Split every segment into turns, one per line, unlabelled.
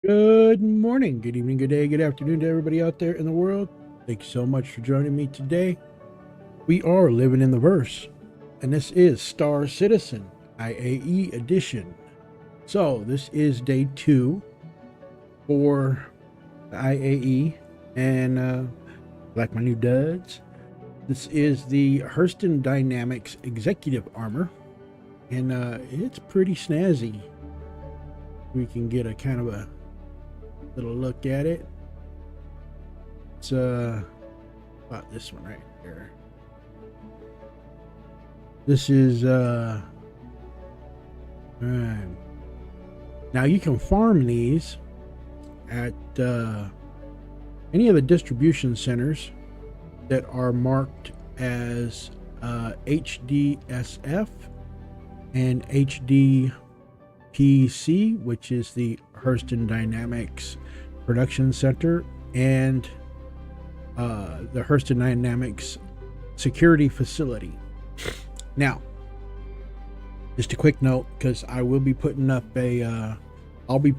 Good morning, good evening, good day, good afternoon to everybody out there in the world. Thank you so much for joining me today. We are living in the verse, and this is Star Citizen IAE edition. So this is day 2 for the IAE, and like my new duds, this is the Hurston Dynamics Executive Armor, and it's pretty snazzy. We can get a kind of a little look at it. It's about this one right here. This is right. Now you can farm these at any of the distribution centers that are marked as HDSF and HDPC, which is the Hurston Dynamics Production Center, and the Hurston Dynamics Security Facility. Now, just a quick note, because I will be putting up a, we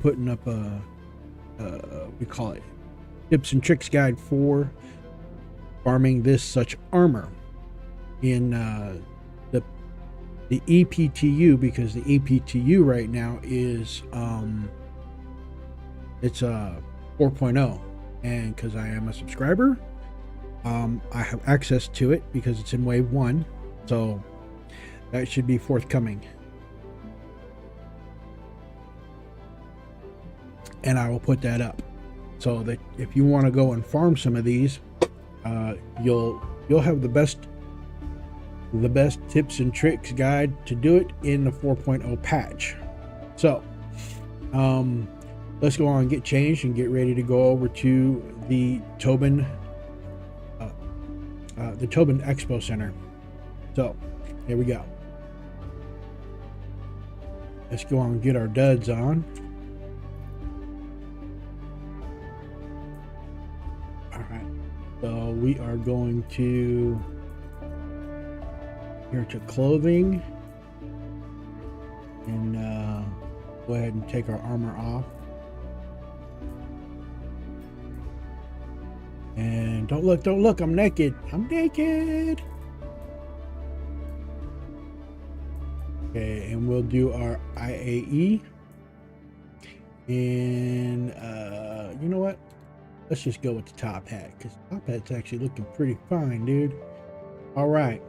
call it tips and tricks guide for farming this such armor in the EPTU, because the EPTU right now is it's a 4.0, and because I am a subscriber, I have access to it because it's in wave 1, so that should be forthcoming, and I will put that up so that if you want to go and farm some of these, you'll have the best tips and tricks guide to do it in the 4.0 patch. So let's go on and get changed and get ready to go over to the Tobin Expo Center. So here we go. Let's go on and get our duds on. All right, so we are going to here to clothing, and go ahead and take our armor off, and don't look, I'm naked. Okay, and we'll do our IAE, and you know what, let's just go with the top hat, because the top hat's actually looking pretty fine, dude. All right,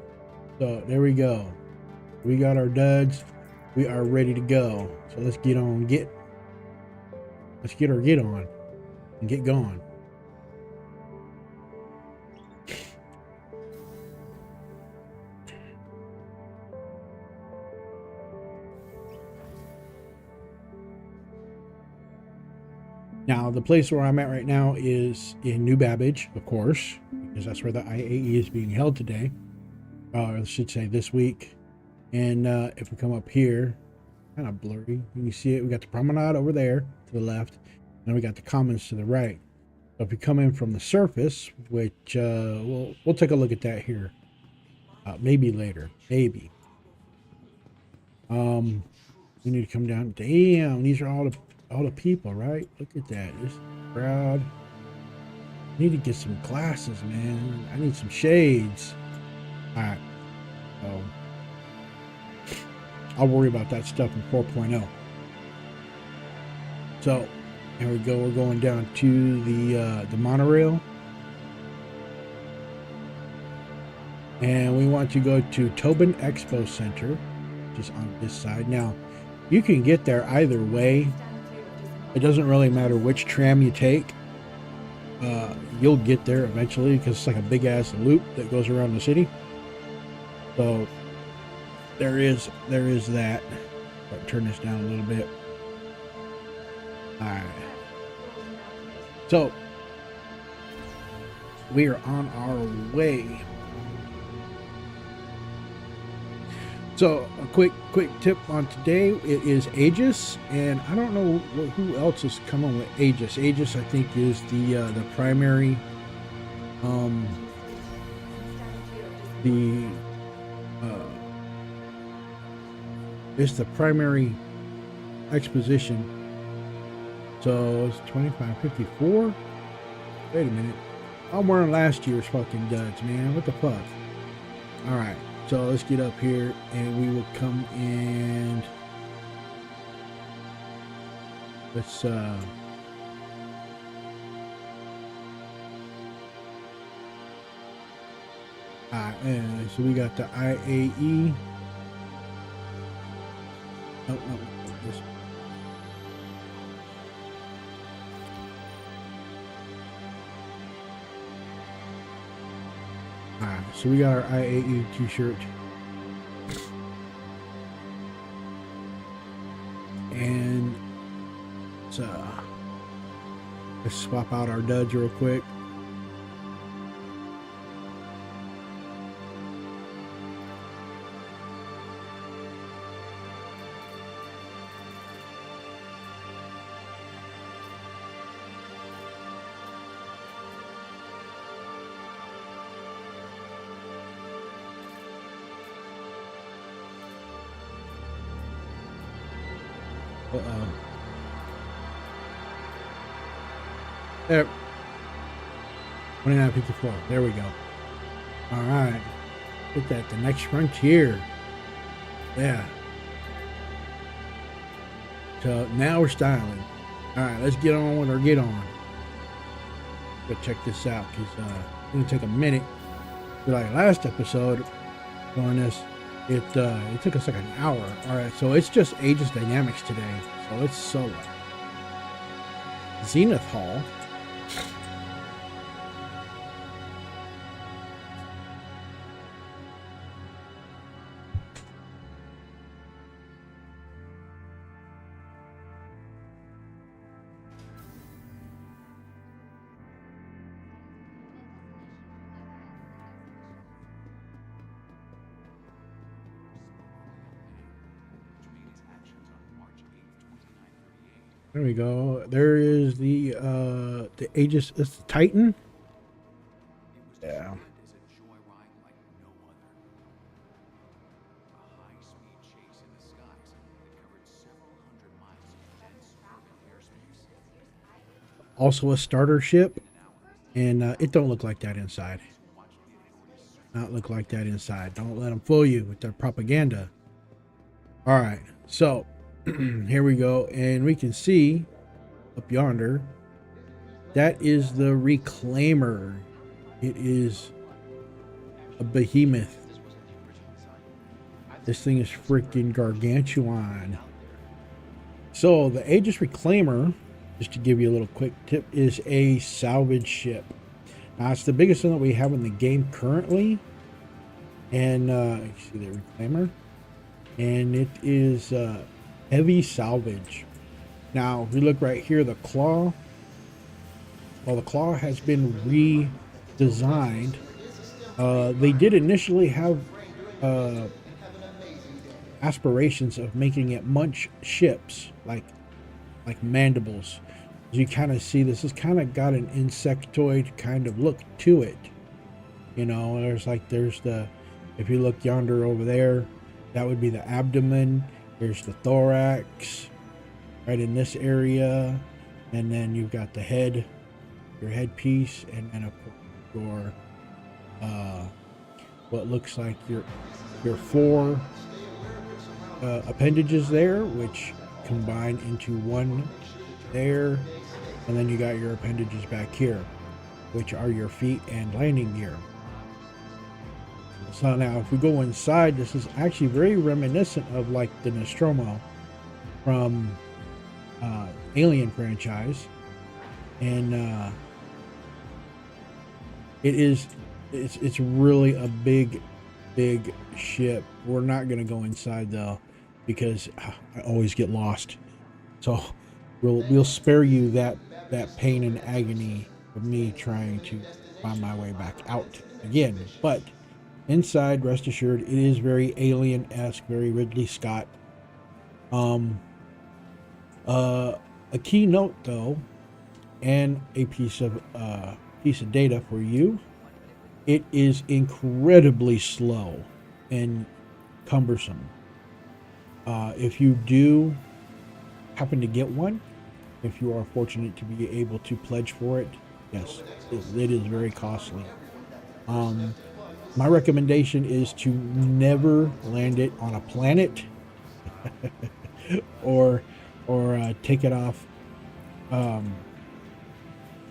so there we go. We got our duds. We are ready to go. So let's get on, get on and get going. Now, the place where I'm at right now is in New Babbage, of course, because that's where the IAE is being held today. Or I should say this week. And if we come up here, kind of blurry, you see it, we got the promenade over there to the left, and then we got the commons to the right. So if you come in from the surface, which we'll take a look at that here, maybe later, maybe. We need to come down. Damn, these are all the people, right? Look at that, this crowd. I need to get some glasses, man. I need some shades. All right, so I'll worry about that stuff in 4.0. So here we go. We're going down to the monorail, and we want to go to Tobin Expo Center, just on this side. Now, you can get there either way. It doesn't really matter which tram you take. You'll get there eventually, because it's like a big ass loop that goes around the city. So there is that. I'll turn this down a little bit. All right. So we are on our way. So a quick tip on today, it is Aegis, and I don't know who else is coming with Aegis. Aegis, I think, is the primary it's the primary exposition So it's 25.54. Wait a minute. I'm wearing last year's fucking duds, man. What the fuck? Alright, so let's get up here and we will come and let's alright, so we got the IAE. No, this. Alright, so we got our IAE t-shirt. And let's swap out our duds real quick. There. 29.54. There we go. All right. Look at the next frontier. Yeah. So now we're styling. All right, let's get on with our get on. Go check this out because it's gonna take a minute. Like last episode on this, it took us like an hour. All right, so it's just Aegis Dynamics today. So it's solo. Zenith Hall. There we go. There is the Aegis. It's the Titan. Yeah. Also a starter ship, and it don't look like that inside. Not look like that inside. Don't let them fool you with their propaganda. All right, so. Here we go, and we can see up yonder that is the Reclaimer. It is a behemoth. This thing is freaking gargantuan. So the Aegis Reclaimer, just to give you a little quick tip, is a salvage ship. Now it's the biggest one that we have in the game currently, and you see the Reclaimer, and it is heavy salvage. Now, if we look right here, the claw, well, the claw has been redesigned. They did initially have aspirations of making it munch ships, like mandibles. As you kind of see, this has kind of got an insectoid kind of look to it. You know, there's the, if you look yonder over there, that would be the abdomen. There's the thorax right in this area, and then you've got the head, your headpiece, and then of course your what looks like your four appendages there, which combine into one there, and then you got your appendages back here, which are your feet and landing gear. So now if we go inside, this is actually very reminiscent of like the Nostromo from Alien franchise, and it's really a big ship. We're not gonna go inside though, because I always get lost, so we'll spare you that pain and agony of me trying to find my way back out again. But inside, rest assured, it is very Alien-esque, very Ridley Scott. A key note though, and a piece of data for you: it is incredibly slow and cumbersome. If you do happen to get one, if you are fortunate to be able to pledge for it. Yes, it is very costly. My recommendation is to never land it on a planet or take it off,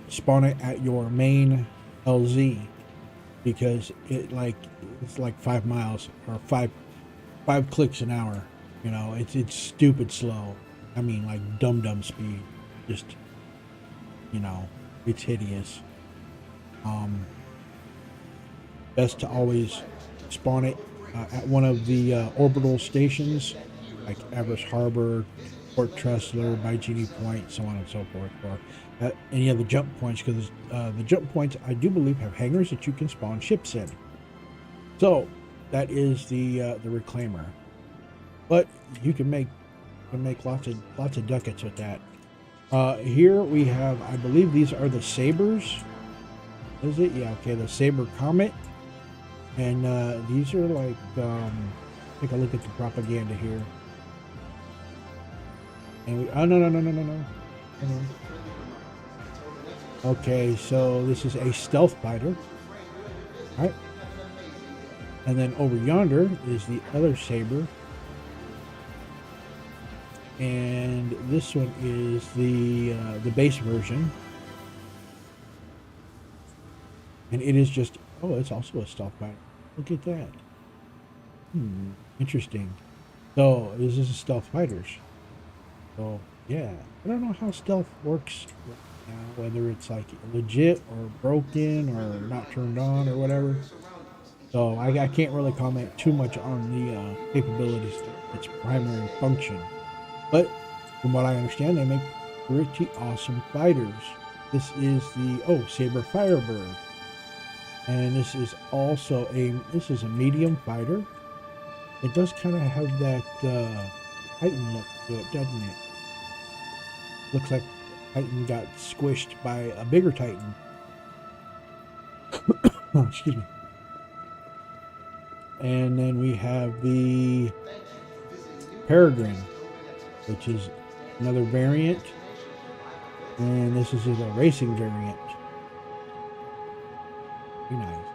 spawn it at your main LZ, because it's like 5 miles or five clicks an hour. You know, it's stupid slow. I mean, like dumb speed. Just, you know, it's hideous. Best to always spawn it at one of the orbital stations, like Everest Harbor, Port Tressler, by Genie Point, so on and so forth, or at any of the jump points, because the jump points, I do believe, have hangars that you can spawn ships in. So that is the reclaimer, but you can make lots of ducats with that. Here we have, I believe these are the Sabres. Is it? Yeah, okay, the Sabre Comet. And these are like, take a look at the propaganda here. And we, oh, no. Okay, so this is a stealth fighter. All right. And then over yonder is the other Sabre. And this one is the base version. And it is just, oh, it's also a stealth fighter. Look at that. Interesting. So this is a stealth fighters. So yeah, I don't know how stealth works right now, whether it's like legit or broken or not turned on or whatever. So I can't really comment too much on the capabilities of its primary function. But from what I understand, they make pretty awesome fighters. This is the Sabre Firebird. And this is also a medium fighter. It does kind of have that Titan look to it, doesn't it? Looks like Titan got squished by a bigger Titan. Oh, excuse me. And then we have the Peregrine, which is another variant. And this is a racing variant. Very nice.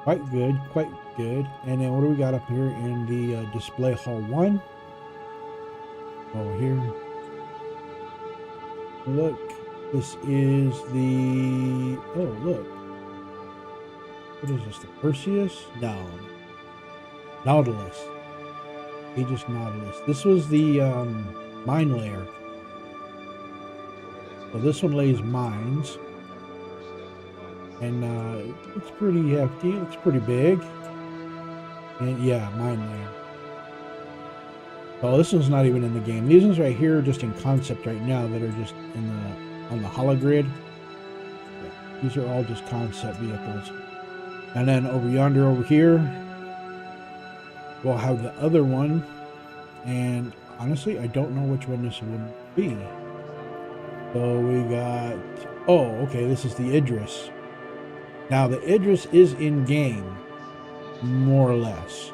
Quite good. And then what do we got up here in the display hall 1? Over here. Look, this is the, oh look. What is this, the Perseus? No. Nautilus. Aegis Nautilus. This was the mine layer. So this one lays mines. And it's pretty hefty. It's pretty big. And yeah, mine layer. Oh, this one's not even in the game. These ones right here are just in concept right now that are just on the hologrid. These are all just concept vehicles. And then over yonder, over here, we'll have the other one. And honestly, I don't know which one this would be. So we got, oh, okay, this is the Idris. Now the Idris is in game, more or less.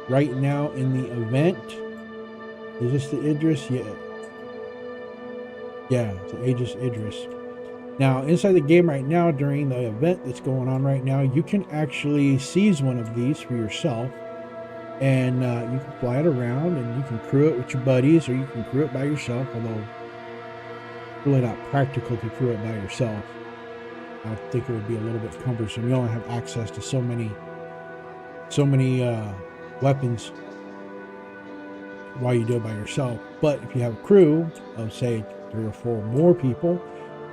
Right now in the event, is this the Idris? Yeah, it's the Aegis Idris. Now inside the game right now, during the event that's going on right now, you can actually seize one of these for yourself, and you can fly it around, and you can crew it with your buddies, or you can crew it by yourself. Although really not practical to crew it by yourself. I think it would be a little bit cumbersome. You only have access to so many weapons while you do it by yourself. But if you have a crew of say 3 or 4 more people,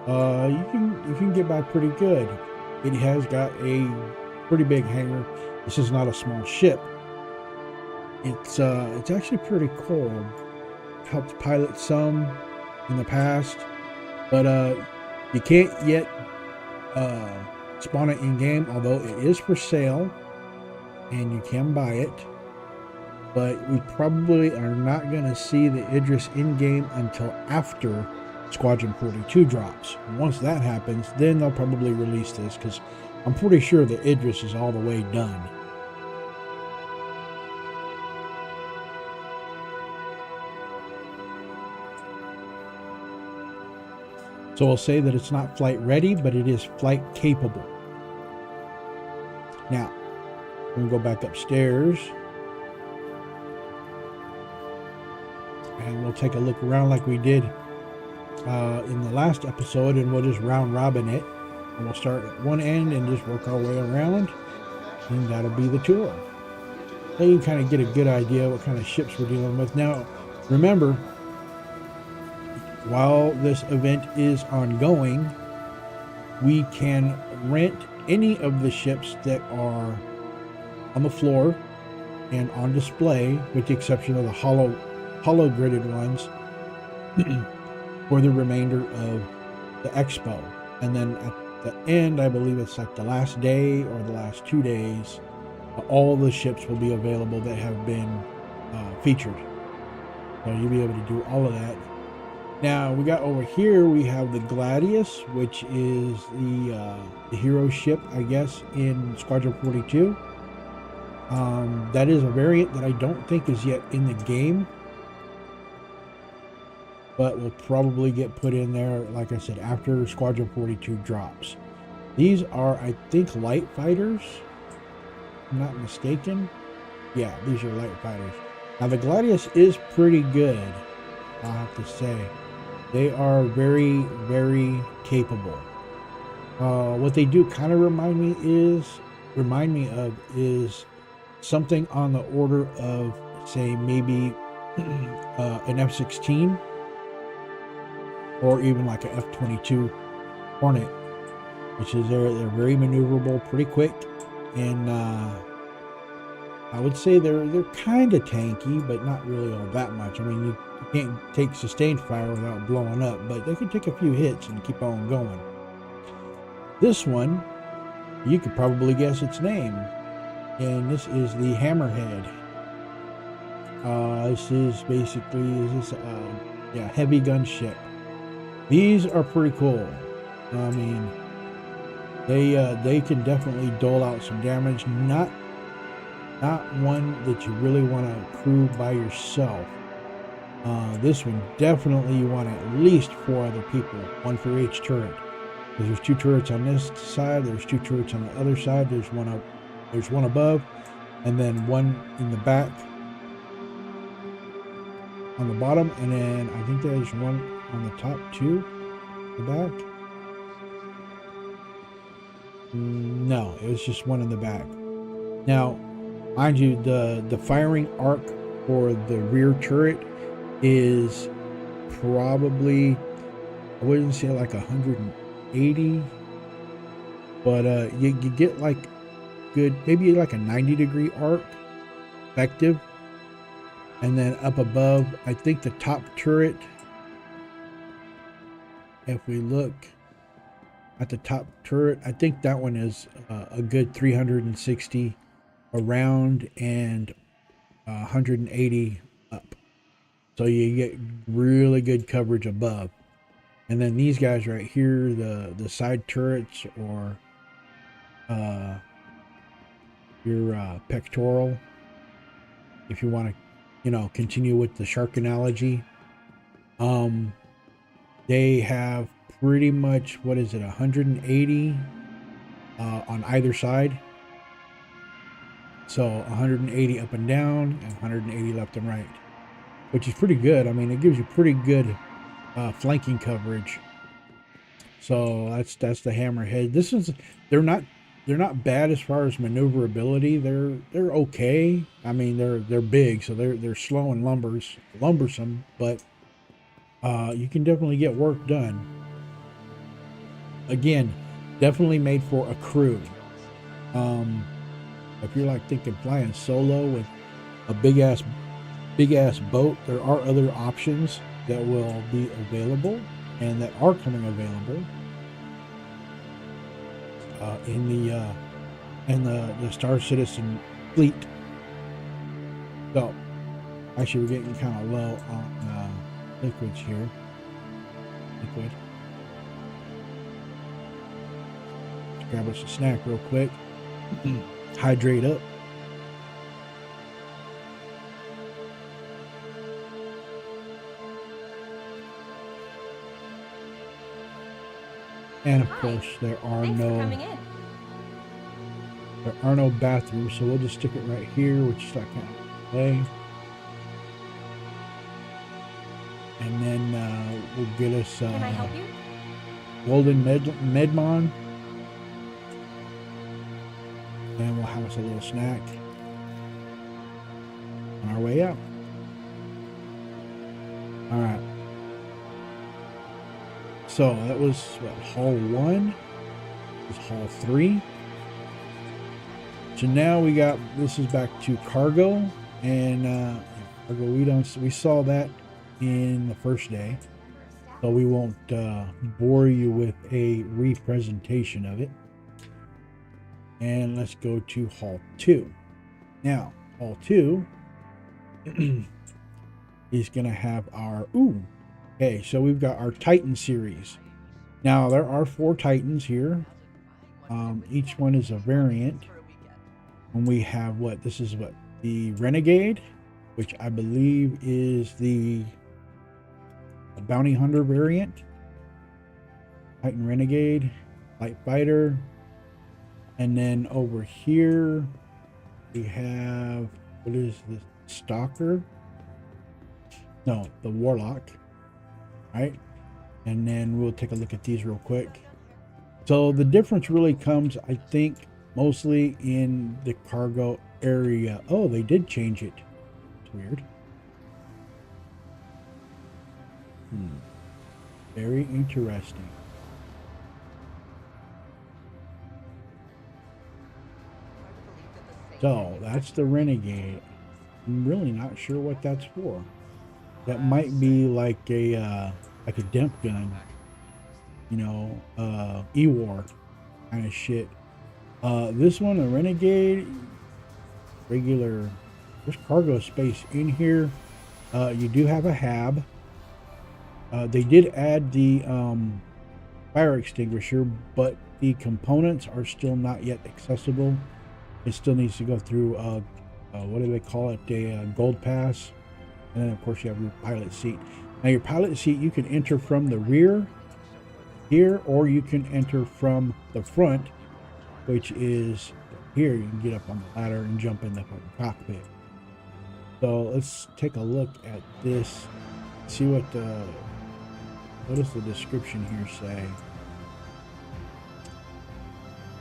you can get by pretty good. It has got a pretty big hangar. This is not a small ship. It's actually pretty cool. Helped pilot some in the past, but you can't yet spawn it in game, although it is for sale and you can buy it. But we probably are not going to see the Idris in game until after Squadron 42 drops. Once that happens, then they'll probably release this, because I'm pretty sure the Idris is all the way done. So we'll say that it's not flight ready, but it is flight capable. Now, we'll go back upstairs. And we'll take a look around like we did in the last episode, and we'll just round robin it. And we'll start at one end and just work our way around. And that'll be the tour. So you can kind of get a good idea what kind of ships we're dealing with. Now, remember, while this event is ongoing, we can rent any of the ships that are on the floor and on display, with the exception of the hollow gridded ones, for the remainder of the expo. And then at the end, I believe it's like the last day or the last 2 days, all the ships will be available that have been featured. So you'll be able to do all of that. Now we got over here, we have the Gladius, which is the hero ship, I guess, in Squadron 42. That is a variant that I don't think is yet in the game, but will probably get put in there, like I said, after Squadron 42 drops. These are, I think, light fighters, if I'm not mistaken. Yeah, these are light fighters. Now the Gladius is pretty good, I'll have to say. They are very, very capable. What they do kind of remind me of is something on the order of, say, maybe an F-16, or even like an F-22 Hornet, which is they're very maneuverable, pretty quick, and I would say they're kind of tanky, but not really all that much. I mean, you can't take sustained fire without blowing up, but they can take a few hits and keep on going. This one, you could probably guess its name, and this is the Hammerhead. This is basically heavy gun ship. These are pretty cool. I mean, they can definitely dole out some damage. Not one that you really want to crew by yourself. This one definitely you want at least 4 other people, 1 for each turret. Because there's 2 turrets on this side, there's 2 turrets on the other side, there's one up, there's 1 above, and then 1 in the back on the bottom, and then I think there's 1 on the top too, the back. No, it was just 1 in the back. Now, mind you, the firing arc for the rear turret is probably, I wouldn't say like 180, but you get like good, maybe like a 90-degree arc effective. And then up above, I think the top turret, if we look at the top turret, I think that one is a good 360 around and 180 up. So you get really good coverage above. And then these guys right here, the side turrets, or your pectoral, if you want to, continue with the shark analogy. They have pretty much, 180 on either side. So 180 up and down and 180 left and right, which is pretty good. I mean, it gives you pretty good flanking coverage. So that's the Hammerhead. They're not bad as far as maneuverability. They're okay. I mean, they're big, so they're slow and lumbersome, but you can definitely get work done. Again, definitely made for a crew. If you're like thinking flying solo with a big ass boat, there are other options that will be available and that are coming available in the Star Citizen fleet. So actually we're getting kind of low on liquids here. Let's grab us a snack real quick. Hydrate up. And of course, there are no bathrooms, so we'll just stick it right here, which is like kind of play. And then we'll get us
Can I help you?
Golden Medmon. And we'll have us a little snack on our way out. All right. So that was what, Hall 1. This is Hall 3. So now this is back to cargo, and cargo we saw that in the first day, so we won't bore you with a representation of it. And let's go to Hall 2. Now, Hall 2 is going to have our... Okay, so we've got our Titan series. Now, there are 4 Titans here. Each one is a variant. And we have this is the Renegade, which I believe is the Bounty Hunter variant. Titan Renegade, Light Fighter. And then over here, we have, what is this? Stalker? No, the Warlock. Right? And then we'll take a look at these real quick. So the difference really comes, I think, mostly in the cargo area. Oh, they did change it. It's weird. Very interesting. So that's the Renegade. I'm really not sure what that's for. That might be like a DEMP gun, you know, E-War kind of shit. This one, the Renegade, regular. There's cargo space in here. You do have a hab. They did add the fire extinguisher, but the components are still not yet accessible. It still needs to go through what do they call it, a gold pass. And then of course you have your pilot seat. Now your pilot seat, you can enter from the rear here, or you can enter from the front, which is here. You can get up on the ladder and jump in the cockpit. So let's take a look at this, see what does the description here say.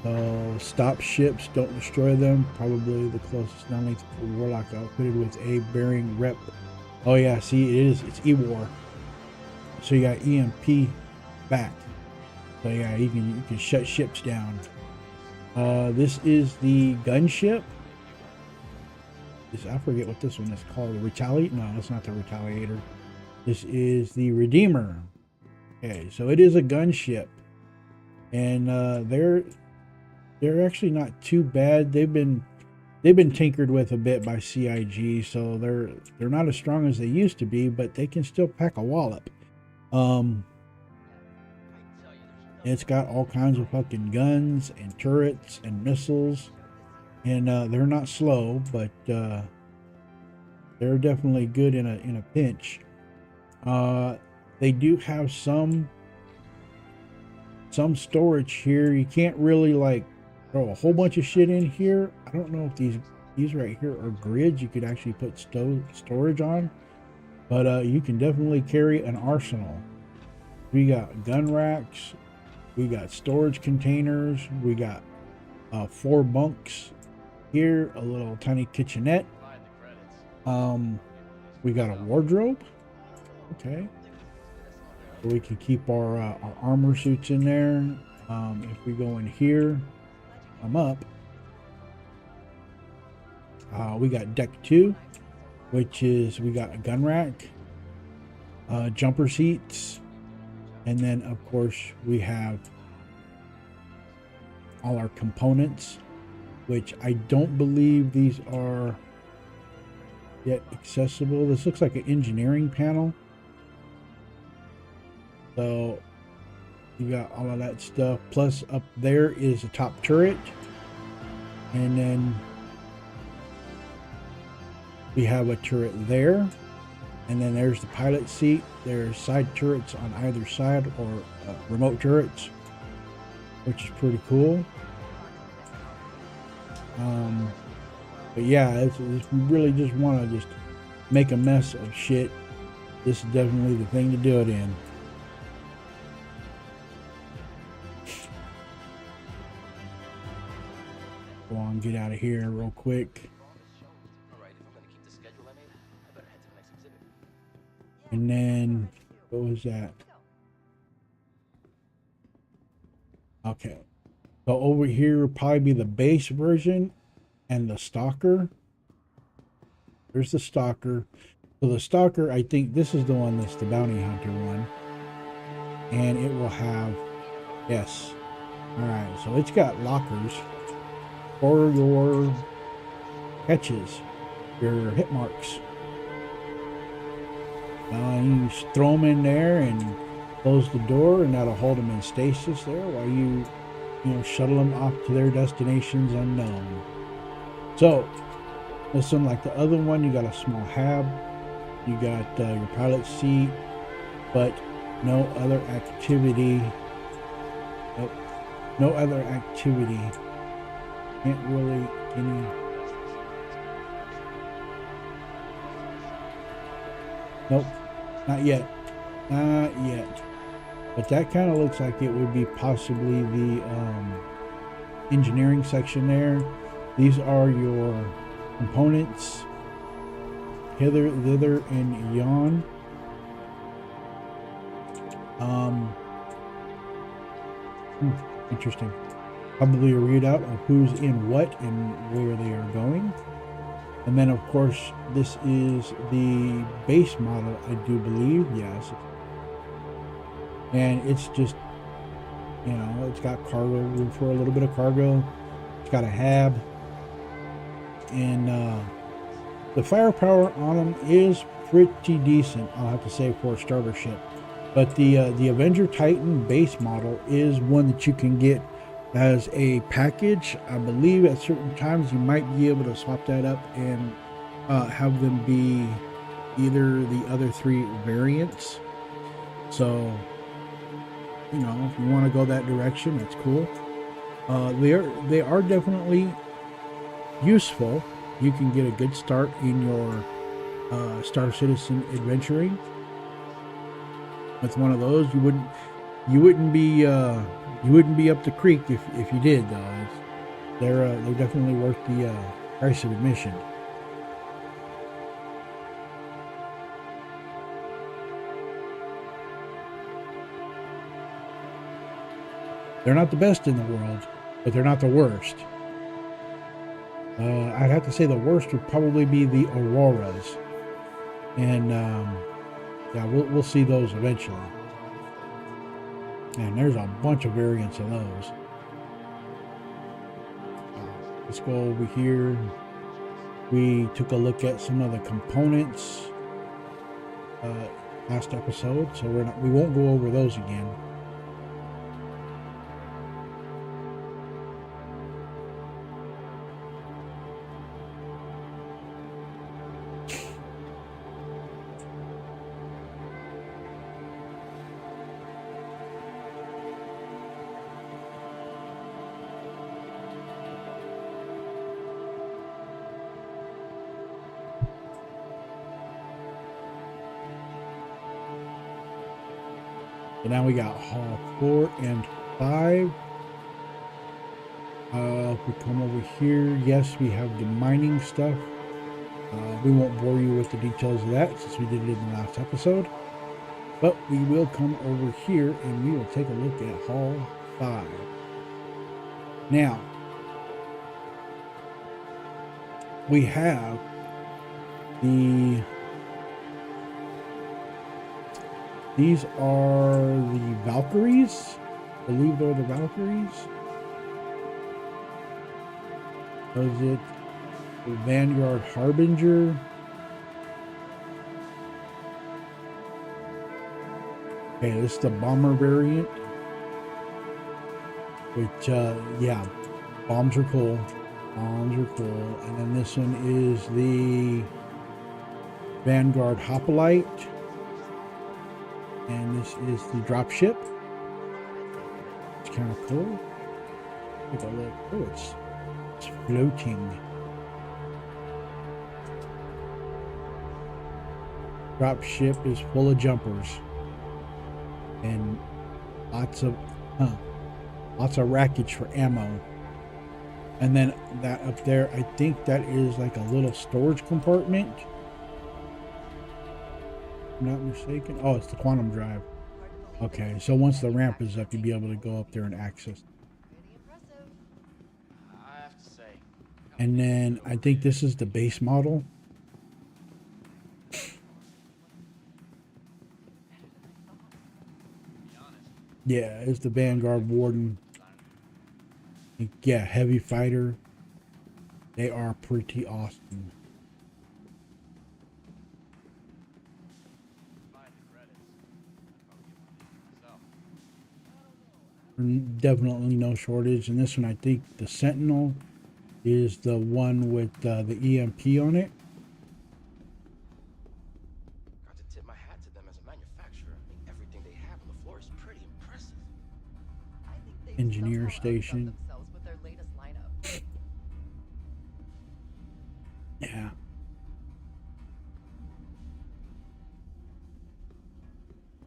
So stop ships, don't destroy them. Probably the closest non-lethal Warlock outfitted with a bearing rep. Oh yeah, see, it's E-War. So you got EMP back. So yeah, you can shut ships down. This is the gunship. I forget what this one is called. The Retaliator? No, it's not the Retaliator. This is the Redeemer. Okay, so it is a gunship, and they're actually not too bad. They've been tinkered with a bit by CIG, so they're not as strong as they used to be, but they can still pack a wallop. It's got all kinds of fucking guns and turrets and missiles, and they're not slow, but they're definitely good in a pinch. They do have some storage here. You can't really like throw a whole bunch of shit in here. I don't know if these right here are grids you could actually put storage on, but you can definitely carry an arsenal. We got gun racks, we got storage containers, we got 4 bunks here, a little tiny kitchenette. We got a wardrobe. Okay, so we can keep our armor suits in there. If we go in here, I'm up. We got deck 2, which is, we got a gun rack, jumper seats, and then of course we have all our components, which I don't believe these are yet accessible. This looks like an engineering panel. So you got all of that stuff. Plus up there is a top turret. And then we have a turret there. And then there's the pilot seat. There's side turrets on either side, or remote turrets. which is pretty cool. But yeah, if you really just want to just make a mess of shit, this is definitely the thing to do it in. Go on, get out of here real quick. And then, what was that? Okay. So over here will probably be the base version and the stalker. There's the stalker. So the stalker, I think this is the one that's the bounty hunter one. And it will have, yes. All right, so it's got lockers for your catches, your hit marks. You just throw them in there and close the door, and that'll hold them in stasis there while you shuttle them off to their destinations unknown. So this one, like the other one, you got a small hab, you got your pilot seat, but no other activity. Nope, no other activity. Can't really any. Nope, not yet. Not yet. But that kind of looks like it would be possibly the engineering section there. These are your components. Hither, thither, and yon. Interesting. Probably a readout of who's in what and where they are going. And then, of course, this is the base model, I do believe. Yes. And it's just, it's got cargo, room for a little bit of cargo. It's got a hab. And the firepower on them is pretty decent, I'll have to say, for a starter ship. But the Avenger Titan base model is one that you can get as a package. I believe at certain times you might be able to swap that up and have them be either the other three variants. So, if you want to go that direction, that's cool. They are definitely useful. You can get a good start in your Star Citizen adventuring with one of those. You wouldn't be up the creek if you did, though. They're definitely worth the price of admission. They're not the best in the world, but they're not the worst. I'd have to say the worst would probably be the Auroras, and yeah, we'll see those eventually. And there's a bunch of variants of those. Let's go over here. We took a look at some of the components last episode, so we won't go over those again. So now we got Hall 4 and 5. If we come over here, yes, we have the mining stuff. We won't bore you with the details of that since we did it in the last episode. But we will come over here and we will take a look at Hall 5. Now, we have these are the Valkyries. I believe they're the Valkyries. Was it the Vanguard Harbinger? Okay, this is the bomber variant. Which, yeah, bombs are cool. Bombs are cool. And then this one is the Vanguard Hoplite. And this is the dropship. It's kind of cool. Take a look. Oh, it's floating. Drop ship is full of jumpers and lots of wreckage for ammo. And then that up there, I think that is like a little storage compartment. If I'm not mistaken. Oh, it's the quantum drive. Okay, so once the ramp is up, you'll be able to go up there and access. And then I think this is the base model. Yeah, it's the Vanguard Warden. Yeah, heavy fighter. They are pretty awesome. Definitely no shortage. And this one, I think the Sentinel is the one with the EMP on it.
Got to tip my hat to them as a manufacturer. I mean, everything they have on the floor is pretty impressive.
Engineer station. Yeah.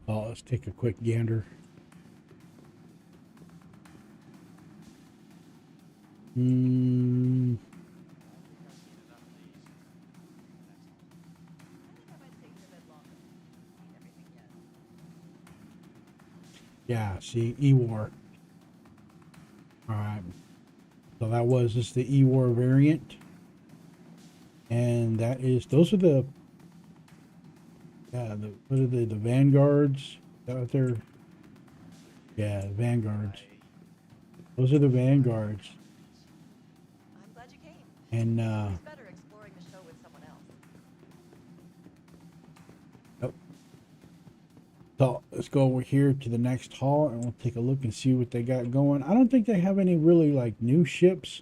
Oh, let's take a quick gander. Yeah, see, E-War. Alright. So that was just the E-War variant. And that is, those are the, yeah, what are they, the Vanguards out there? Yeah, Vanguards. Those are the Vanguards.
I'm glad you came.
And,
It's better exploring the show with someone else.
Yep. So let's go over here to the next hall and we'll take a look and see what they got going. I don't think they have any really like new ships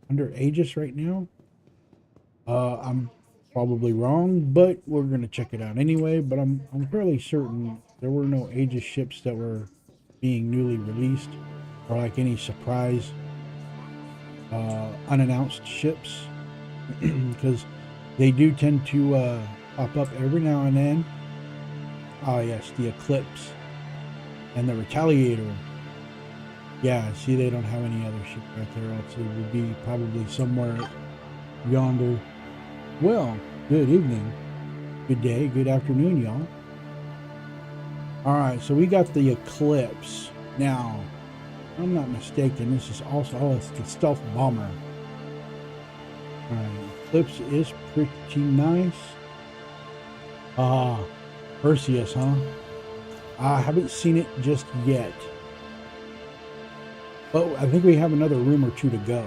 under Aegis right now. I'm probably wrong, but we're gonna check it out anyway. But I'm fairly certain there were no Aegis ships that were being newly released, or like any surprise unannounced ships, because they do tend to pop up every now and then. Oh yes, the Eclipse and the Retaliator. Yeah, see, they don't have any other ship right there, else it would be probably somewhere yonder. Well, good evening, good day, good afternoon, y'all. Alright, so we got the Eclipse. Now, if I'm not mistaken, this is also, oh, it's the stealth bomber. Alright, Eclipse is pretty nice. Perseus, huh? I haven't seen it just yet. But I think we have another room or two to go.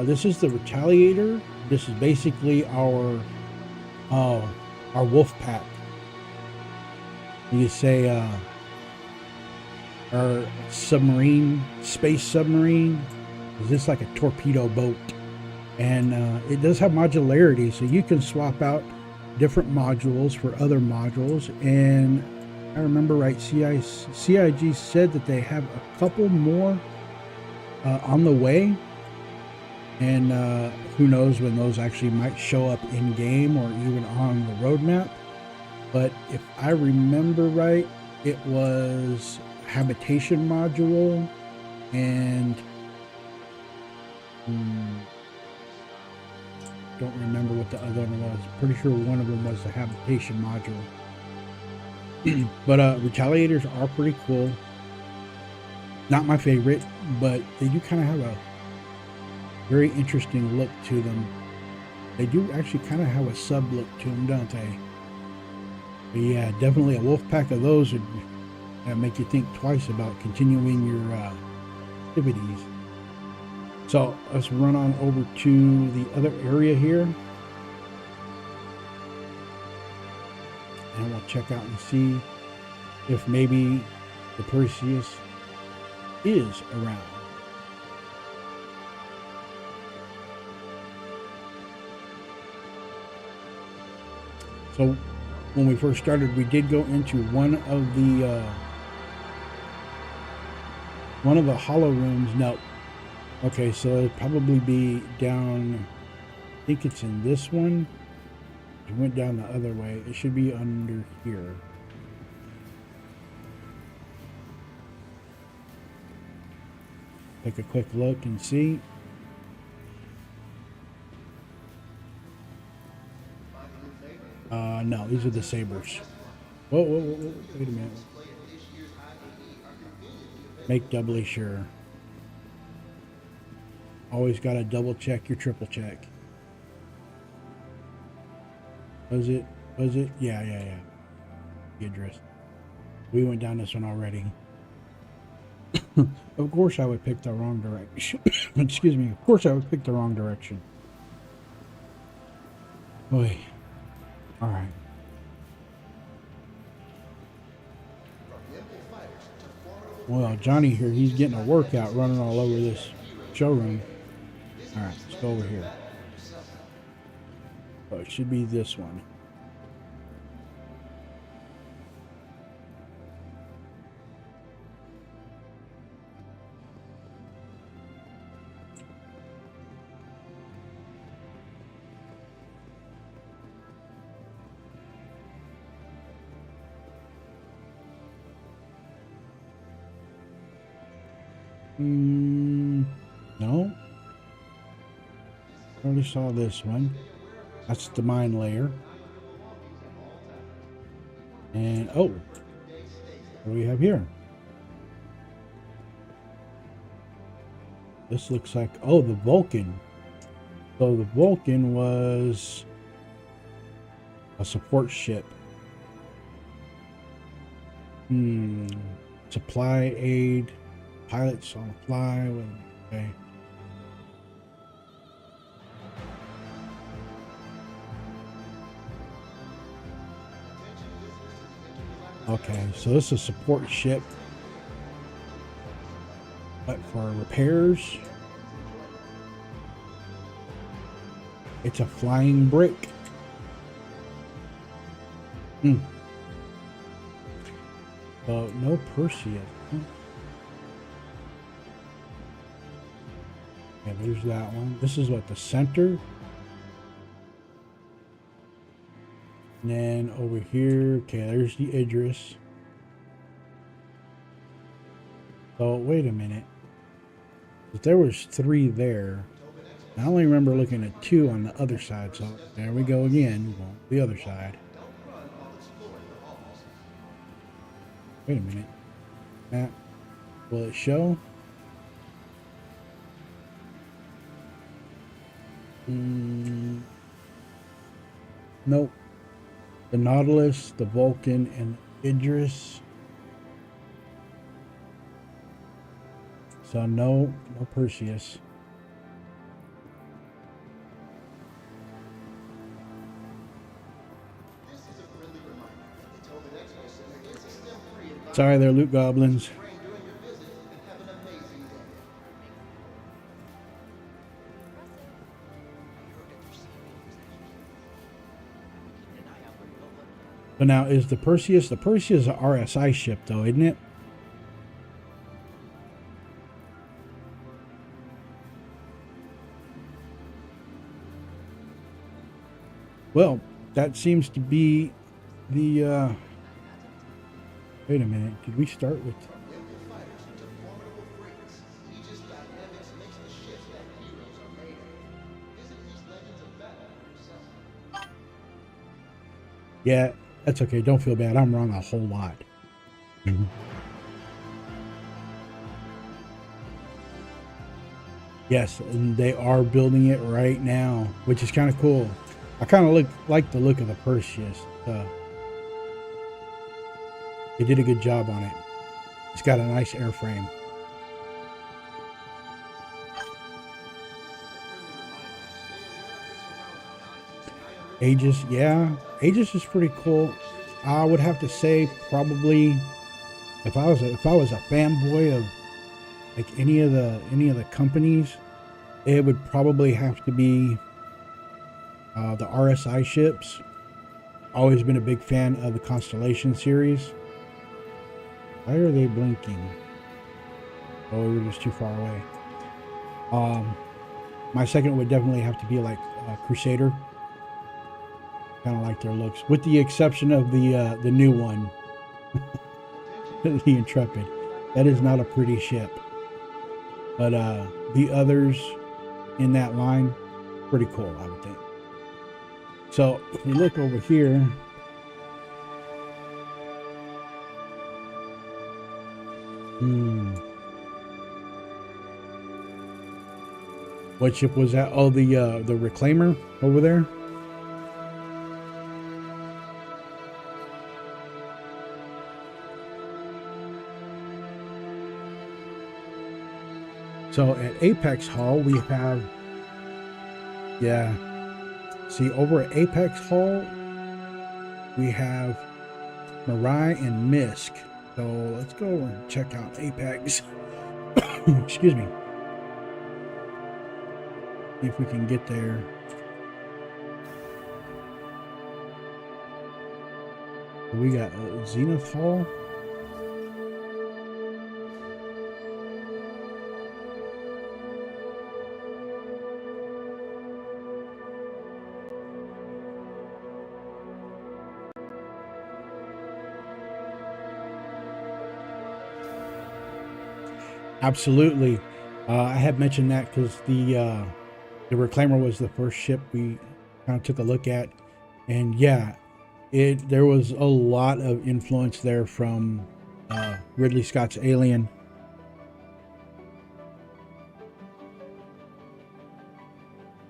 This is the Retaliator. This is basically our wolf pack. You could say our submarine, space submarine. Is this like a torpedo boat? And it does have modularity, so you can swap out different modules for other modules. And I remember right, CIG said that they have a couple more on the way. And who knows when those actually might show up in game or even on the roadmap. But if I remember right, it was habitation module and don't remember what the other one was. Pretty sure one of them was the habitation module. But Retaliators are pretty cool. Not my favorite, but they do kind of have a very interesting look to them. They do actually kind of have a sub look to them, don't they? But yeah, definitely a wolf pack of those would make you think twice about continuing your activities. So let's run on over to the other area here. And we'll check out and see if maybe the Perseus is around. So when we first started, we did go into one of the hollow rooms. No, Okay, so it'd probably be down. I think it's in this one. It went down the other way. It should be under here. Take a quick look and see. No, these are the sabers. Whoa, whoa, whoa, whoa, wait a minute. Make doubly sure. Always got to double check your triple check. Was it? Was it? Yeah, yeah, yeah. The address. We went down this one already. Of course I would pick the wrong direction. Excuse me. Of course I would pick the wrong direction. Boy. All right. Well, Johnny here, he's getting a workout running all over this showroom. All right, let's go over here. Oh, it should be this one. No. I already saw this one. That's the mine layer. And, oh, what do we have here? This looks like, oh, the Vulcan. So the Vulcan was a support ship. Supply aid. Pilots on the fly. Okay. Okay, so this is a support ship. But for repairs, it's a flying brick. So no Perseus. Yeah, there's that one. This is what, the center. And then over here, okay, there's the Idris. So wait a minute. If there was 3 there, I only remember looking at 2 on the other side. So there we go again, well, the other side. Wait a minute. Map. Will it show? Nope. The Nautilus, the Vulcan, and Idris. So no Perseus. Sorry there, loot goblins. So now, is the Perseus an RSI ship though, isn't it? Well, that seems to be the, wait a minute, did we start with... Yeah, that's okay, don't feel bad, I'm wrong a whole lot. Yes, and they are building it right now, which is kind of cool. I kind of like the look of the Perseus. They did a good job on it. It's got a nice airframe. Aegis, yeah, Aegis is pretty cool. I would have to say probably if I was a fanboy of like any of the companies, it would probably have to be the RSI ships. Always been a big fan of the Constellation series. Why are they blinking? Oh, we were just too far away. My second would definitely have to be like Crusader. Kind of like their looks, with the exception of the new one, the Intrepid. That is not a pretty ship, but the others in that line, pretty cool, I would think. So if we look over here, what ship was that? Oh, the Reclaimer over there. So at Apex Hall, we have, yeah, see over at Apex Hall, we have Mirai and Misk. So let's go and check out Apex. Excuse me. See if we can get there. We got Zenith Hall. Absolutely. I had mentioned that because the Reclaimer was the first ship we kind of took a look at, and yeah, there was a lot of influence there from Ridley Scott's Alien.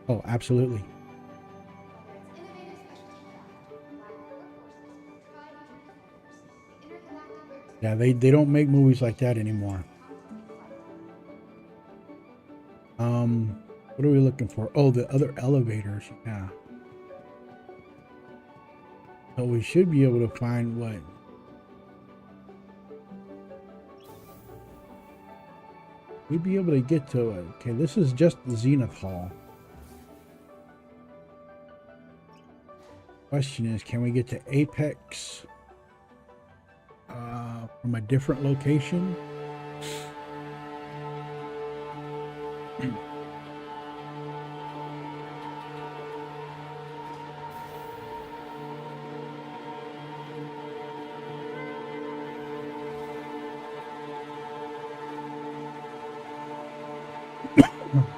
Oh, absolutely. Yeah, they don't make movies like that anymore. What are we looking for? Oh, the other elevators. Yeah. So we should be able to find what? We'd be able to get to it. Okay, this is just the Zenith Hall. Question is, can we get to Apex from a different location?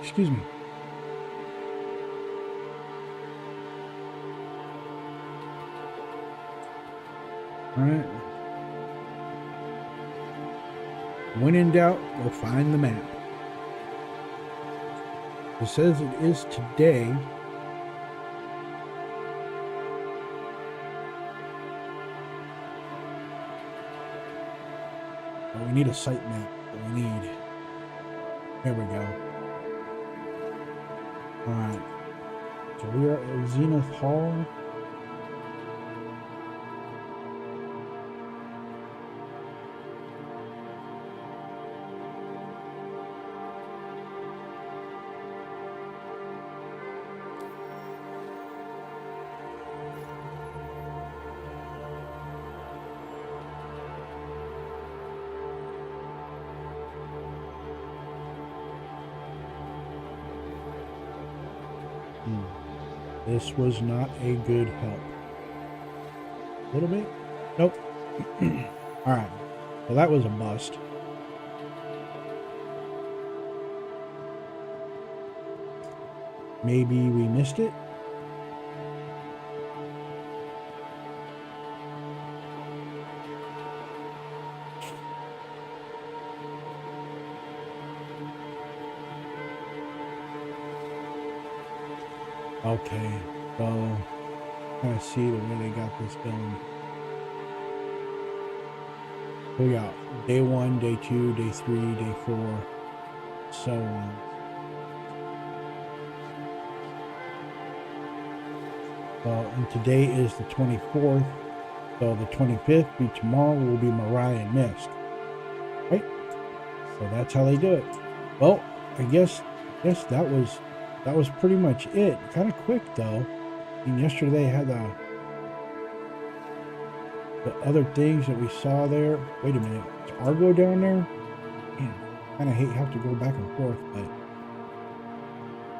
Excuse me. All right. When in doubt, go find the map. It says it is today. Oh, we need a site map. We need. There we go. All right. So we are at Zenith Hall. This was not a good help. A little bit? Nope. All right. Well, that was a bust. Maybe we missed it. Okay, so kind of see the way they got this going. We got day 1, day 2, day 3, day 4, so on. Well, and today is the 24th, so the 25th be tomorrow will be Mirai and Misk, right? So that's how they do it. Well, I guess that was pretty much it. Kind of quick though. I mean, yesterday had the other things that we saw there. Wait a minute, is Argo down there? Man, kind of have to go back and forth, but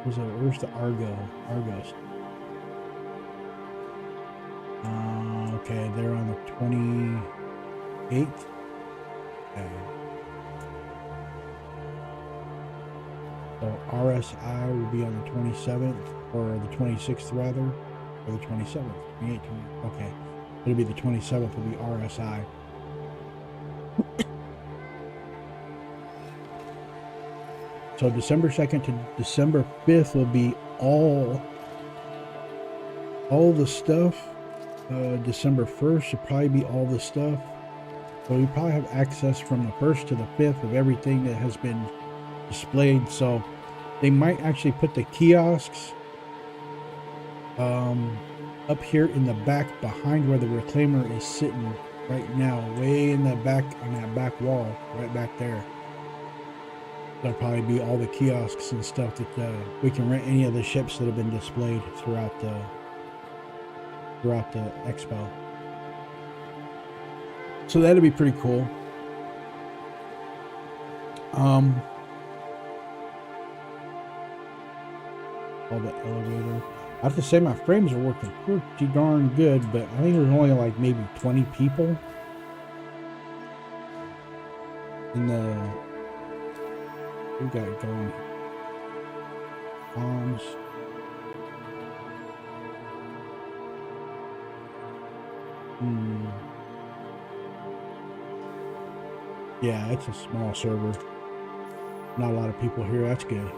Where's the Argo? Argos. Okay, they're on the 28th. Okay. So RSI will be on the 27th, or the 26th rather, or the 27th, 28th, 20. Okay, it'll be the 27th will be RSI. So December 2nd to December 5th will be all the stuff. December 1st should probably be all the stuff. So you probably have access from the 1st to the 5th of everything that has been displayed. So they might actually put the kiosks up here in the back behind where the reclaimer is sitting right now, way in the back on that back wall, right back there. There'll probably be all the kiosks and stuff that we can rent any of the ships that have been displayed throughout the expo. So that'd be pretty cool. All the elevator. I have to say my frames are working pretty darn good, but I think there's only like maybe 20 people in the. We got it going. Bombs. Yeah, it's a small server. Not a lot of people here. That's good.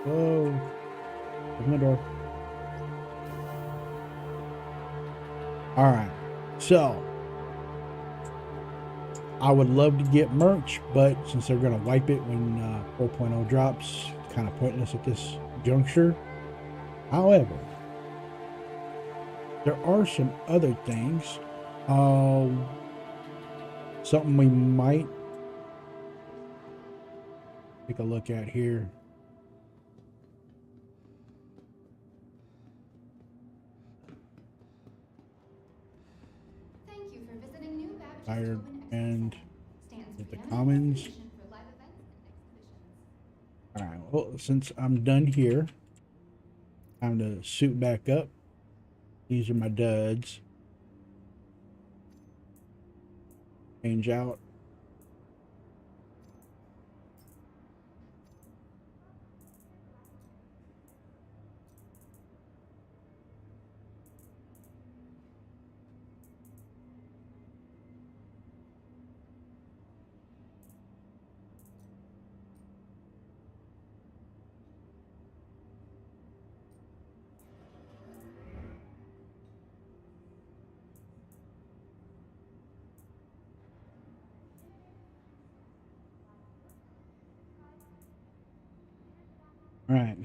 Whoa. Open the door. Alright. So. I would love to get merch, but since they're going to wipe it when 4.0 drops, it's kind of pointless at this juncture. However, there are some other things. Something we might take a look at here.
Thank you for visiting New Babbage's
Tired
Tobin
and
Stands
with the
beyond
commons.
recognition for live events and exhibitions.
All right. Well, since I'm done here, time to suit back up. These are my duds. Change out. All right.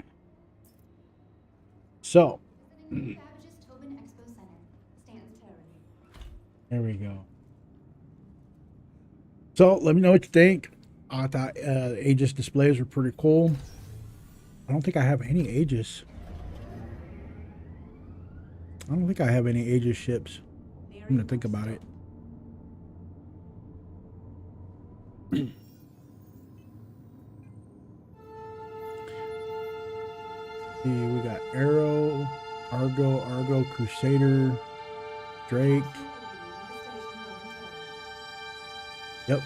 So,
Visiting New Babbage's Tobin Expo Center. Stands terribly.
there we go. So, let me know what you think. I thought Aegis displays were pretty cool. I don't think I have any Aegis. I don't think I have any Aegis ships. I'm gonna think about it. See, we got Arrow, Argo, Crusader, Drake. Yep.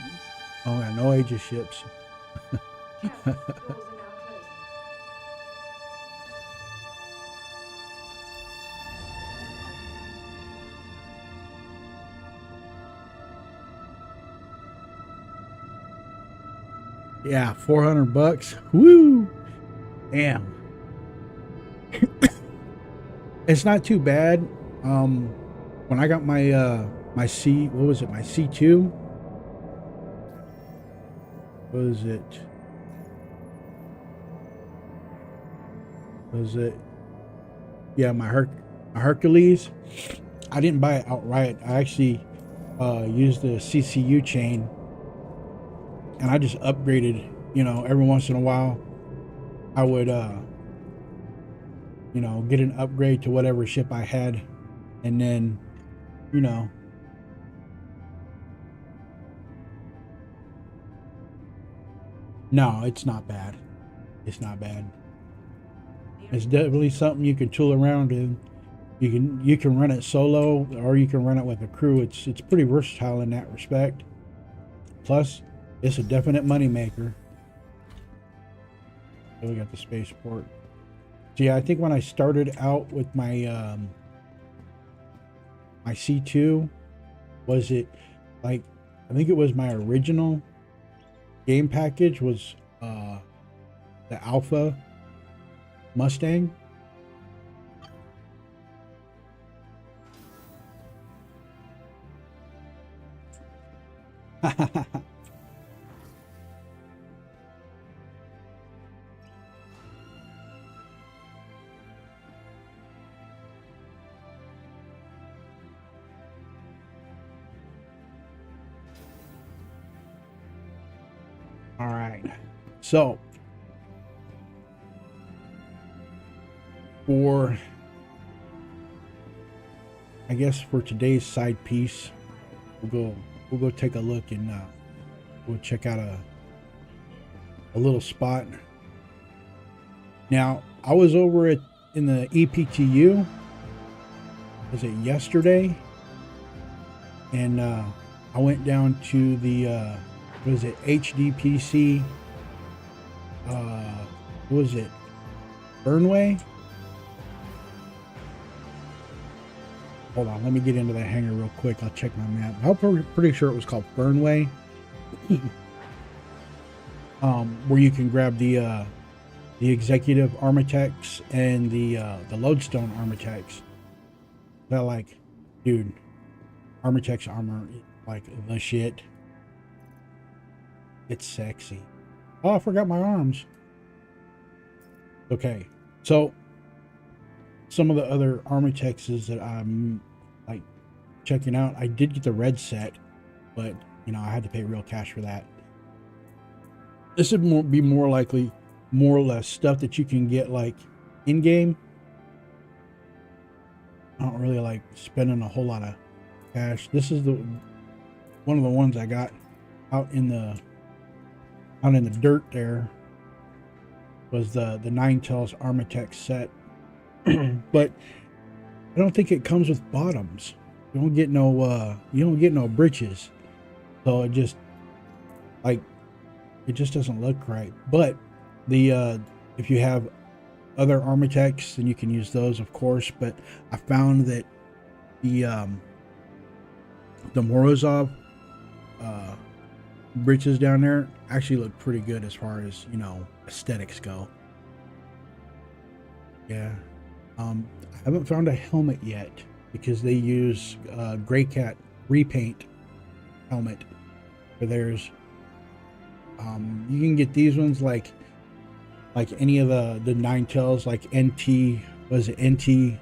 Oh, yeah, no Aegis ships. Yeah, $400. Woo! Damn. It's not too bad. When I got my my C, what was it? My C2. What was it? Was it? Yeah, my Hercules. I didn't buy it outright. I actually used the CCU chain, and I just upgraded. You know, every once in a while, I would you know, get an upgrade to whatever ship I had, and then, you know, no, it's not bad. It's not bad. It's definitely something you can tool around in. You can run it solo or you can run it with a crew. It's pretty versatile in that respect. Plus, it's a definite money maker. So we got the spaceport. So yeah, I think when I started out with my my C2, was it like, I think it was my original game package was the Alpha Mustang. All right, so for, I guess for today's side piece, we'll go take a look and we'll check out a little spot. Now, I was over in the EPTU, was it yesterday? And I went down to the what is it, HDPC, what was it, Burnway? Hold on, let me get into that hangar real quick. I'll check my map. I'm pretty sure it was called Burnway. Where you can grab the executive Armitex and the Lodestone Armitex. That, like, dude, Armitex armor, like the shit. It's sexy. Oh, I forgot my arms. Okay, so some of the other Armitexes that I'm like checking out, I did get the red set, but you know, I had to pay real cash for that. This would be more likely, more or less stuff that you can get like in game. I don't really like spending a whole lot of cash. This is one of the ones I got out in the dirt there, was the Nine Tails Armitex set. But I don't think it comes with bottoms. You don't get no britches. So it just doesn't look right. But the if you have other Armitex, then you can use those, of course. But I found that the Morozov britches down there actually look pretty good as far as, you know, aesthetics go. Yeah. I haven't found a helmet yet because they use Gray Cat repaint helmet for theirs. You can get these ones like any of the Nine Tails, like NT, was it NT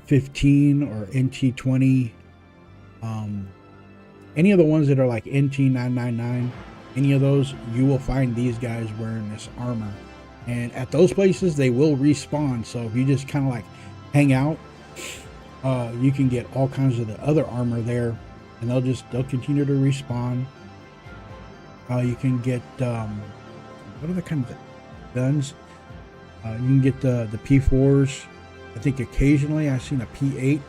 15 or NT 20, any of the ones that are like NT 999, any of those, you will find these guys wearing this armor. And at those places, they will respawn. So if you just kind of like hang out, you can get all kinds of the other armor there, and they'll continue to respawn. You can get what are the kind of guns? You can get the P4s. I think occasionally I've seen a P8.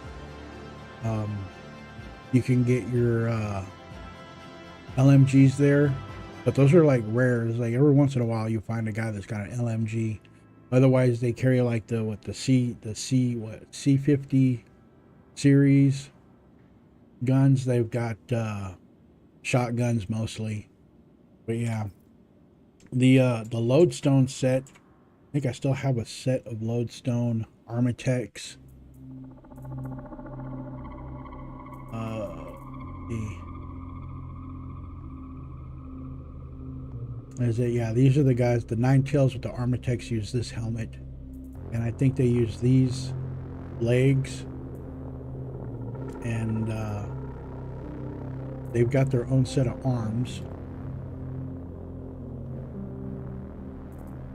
You can get your LMGs there. But those are like rare. It's like every once in a while you find a guy that's got an LMG. Otherwise they carry like the C50 series guns. They've got shotguns mostly. But yeah. The Lodestone set. I think I still have a set of Lodestone Armitex. Is it? Yeah, these are the guys. The Nine Tails with the Armitex use this helmet, and I think they use these legs, and they've got their own set of arms.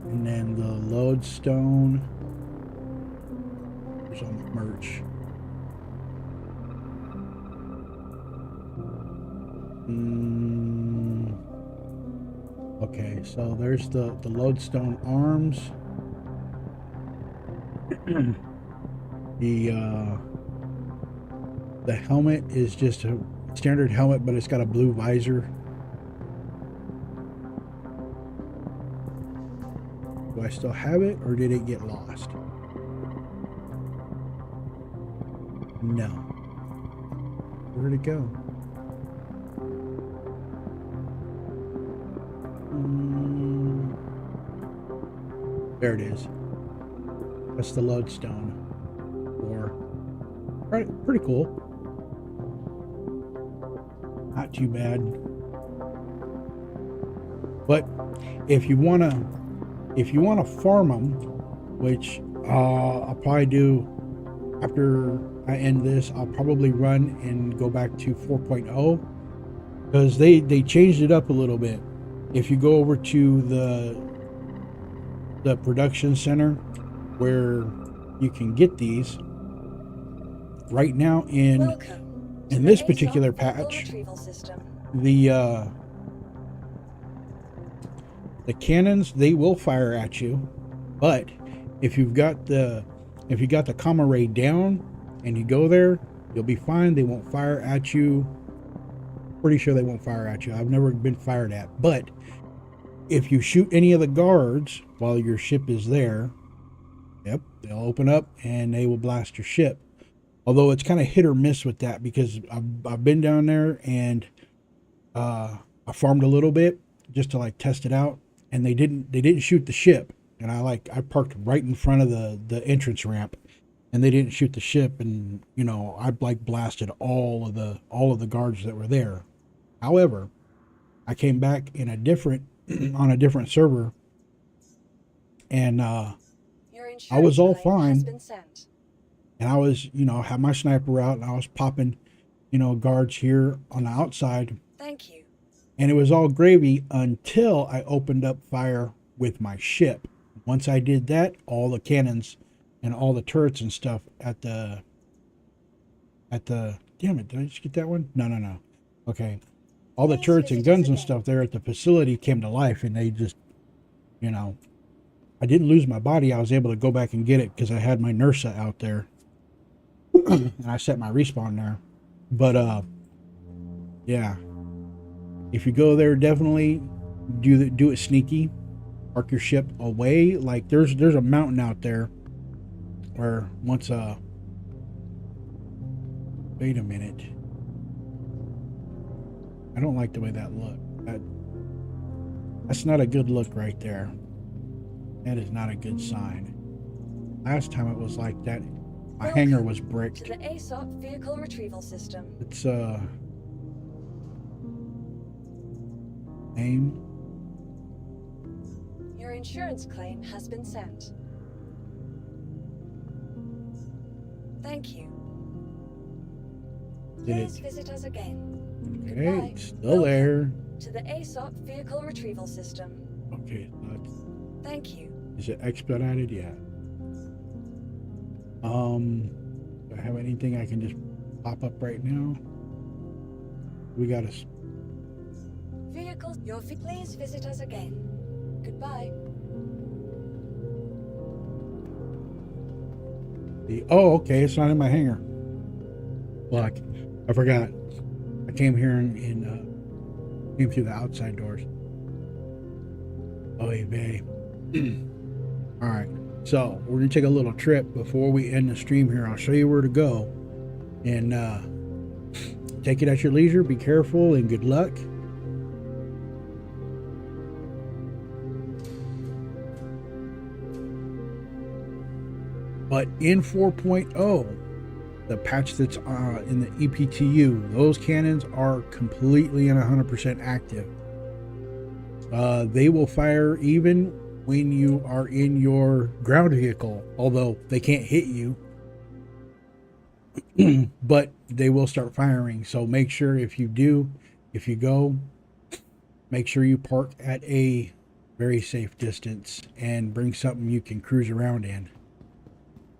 And then the Lodestone. There's on the merch. Okay, so there's the Lodestone arms. The helmet is just a standard helmet, but it's got a blue visor. Do I still have it, or did it get lost? No. Where'd it go? There it is. That's the lodestone. Or pretty cool. Not too bad. But if you wanna farm them, which I'll probably do after I end this, I'll probably run and go back to 4.0 because they changed it up a little bit. If you go over to the production center where you can get these right now in this particular patch, the cannons, they will fire at you, but if you got the comma ray down and you go there, you'll be fine. They won't fire at you. Pretty sure they won't fire at you. I've never been fired at, but if you shoot any of the guards while your ship is there, yep, they'll open up and they will blast your ship. Although it's kind of hit or miss with that, because I've been down there and I farmed a little bit just to like test it out, and they didn't shoot the ship. And I parked right in front of the entrance ramp, and they didn't shoot the ship, and you know, I like blasted all of the guards that were there. However, I came back in on a different server, and I was all fine. And I was, you know, had my sniper out, and I was popping, you know, guards here on the outside.
Thank you.
And it was all gravy until I opened up fire with my ship. Once I did that, all the cannons and all the turrets and stuff at the damn it, did I just get that one? No. Okay. All the turrets and guns and stuff there at the facility came to life, and they just, you know, I didn't lose my body. I was able to go back and get it because I had my Nursa out there. And I set my respawn there. But yeah, if you go there, definitely do it sneaky. Park your ship away. Like there's a mountain out there where once wait a minute, I don't like the way that looked. That's not a good look right there. That is not a good sign. Last time it was like that. My hangar was bricked.
To the ASOP vehicle retrieval system.
It's name.
Your insurance claim has been sent. Thank you. Please visit us again.
Okay,
Goodbye.
it's still there.
To the ASOP vehicle retrieval system.
Okay,
Thank you.
is it expedited? Yeah. Do I have anything I can just pop up right now? We got a
Vehicles, please visit us again. Goodbye.
oh, okay, it's not in my hangar. Look, I forgot. I came here and came through the outside doors. Oy vey. All right, so we're gonna take a little trip before we end the stream here. I'll show you where to go, and take it at your leisure. Be careful and good luck. But in 4.0, the patch that's in the EPTU, those cannons are completely and 100% active. They will fire even when you are in your ground vehicle, although they can't hit you, but they will start firing. So make sure if you go, make sure you park at a very safe distance and bring something you can cruise around in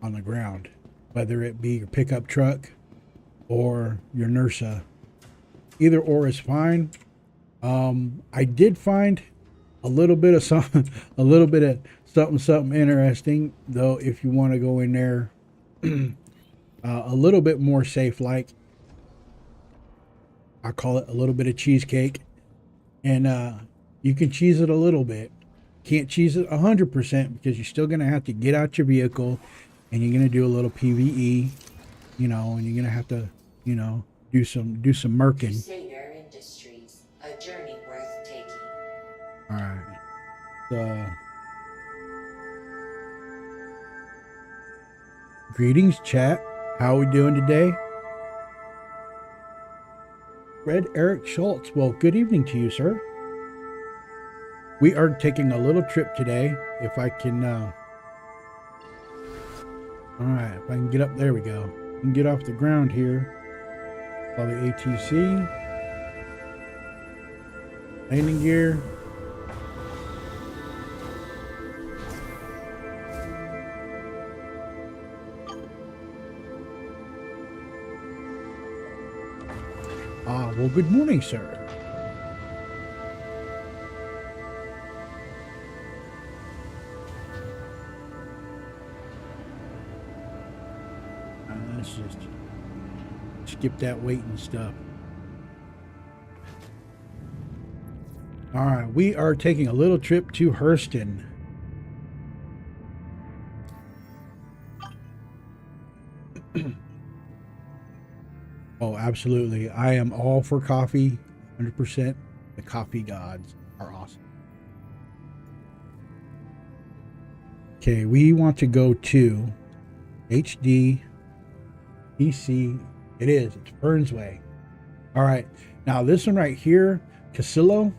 on the ground, whether it be your pickup truck or your Nursa. Either or is fine. I did find a little bit of something interesting though. If you want to go in there a little bit more safe, like I call it a little bit of cheesecake, and you can cheese it a little bit. Can't cheese it 100% because you're still gonna have to get out your vehicle, and you're gonna do a little PVE, you know, and you're gonna have to, you know, do some merking.
Crusader Industries, a journey worth taking.
All right. Greetings, chat. How are we doing today? Red Eric Schultz. Well, good evening to you, sir. We are taking a little trip today. If I can, all right, if I can get up, there we go. I can get off the ground here. All the ATC. Landing gear. Well, good morning, sir. Let's just skip that waiting stuff. All right, we are taking a little trip to Hurston. Oh, absolutely. I am all for coffee, 100%. The coffee gods are awesome. Okay, we want to go to HD PC. It is. It's Burns Way. All right. Now, this one right here, Casillo.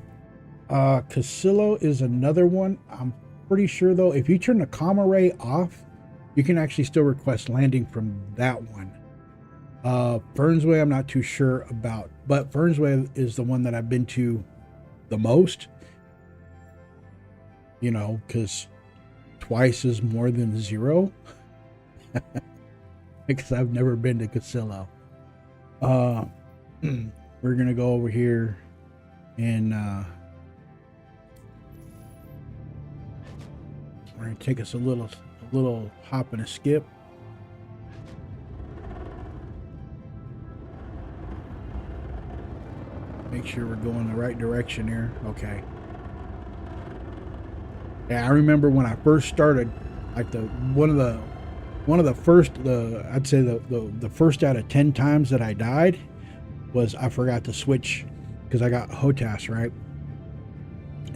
Casillo is another one. I'm pretty sure, though, if you turn the comma ray off, you can actually still request landing from that one. Fernsway, I'm not too sure about, but Fernsway is the one that I've been to the most, you know, because twice is more than zero. Because I've never been to Casillo. We're gonna go over here and we're gonna take us a little hop and a skip. Make sure we're going the right direction here. Okay. Yeah, I remember when I first started, like one of the first, I'd say the first out of 10 times that I died was I forgot to switch because I got HOTAS, right?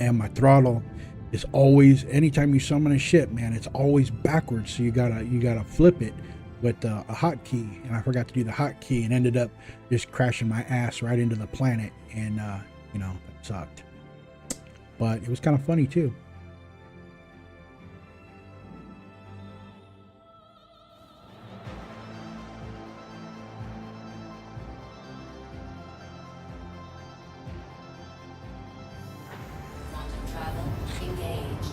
And my throttle is always, anytime you summon a ship, man, it's always backwards. So you gotta flip it with a hotkey, and I forgot to do the hotkey and ended up just crashing my ass right into the planet, and you know, that sucked. But it was kind of funny too.
Quantum travel engaged.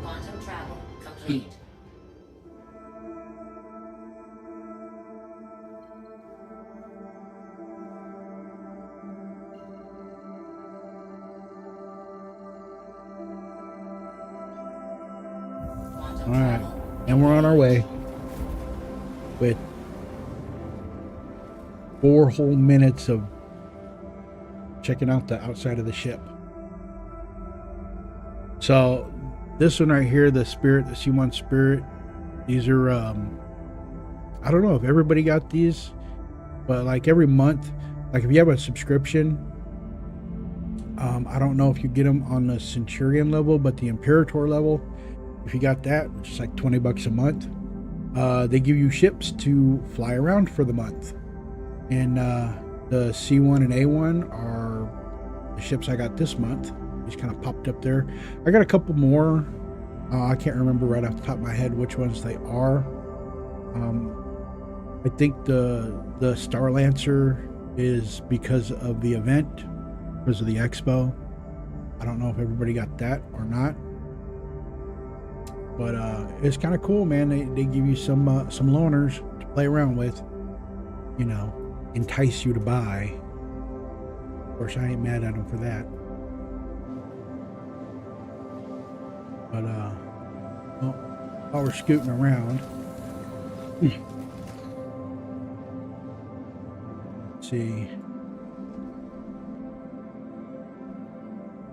Quantum travel complete.
All right, and we're on our way with 4 whole minutes of checking out the outside of the ship. So this one right here, the Spirit, the C1 Spirit, these are I don't know if everybody got these, but like every month, like if you have a subscription, I don't know if you get them on the Centurion level, but the Imperator level, if you got that, it's just like $20 a month. They give you ships to fly around for the month, and the C1 and A1 are the ships I got this month. Just kind of popped up there. I got a couple more. I can't remember right off the top of my head which ones they are. I think the Star Lancer is because of the event, because of the expo. I don't know if everybody got that or not. But it's kind of cool, man. They give you some loaners to play around with, you know, entice you to buy. Of course, I ain't mad at them for that. But well, while we're scooting around, let's see.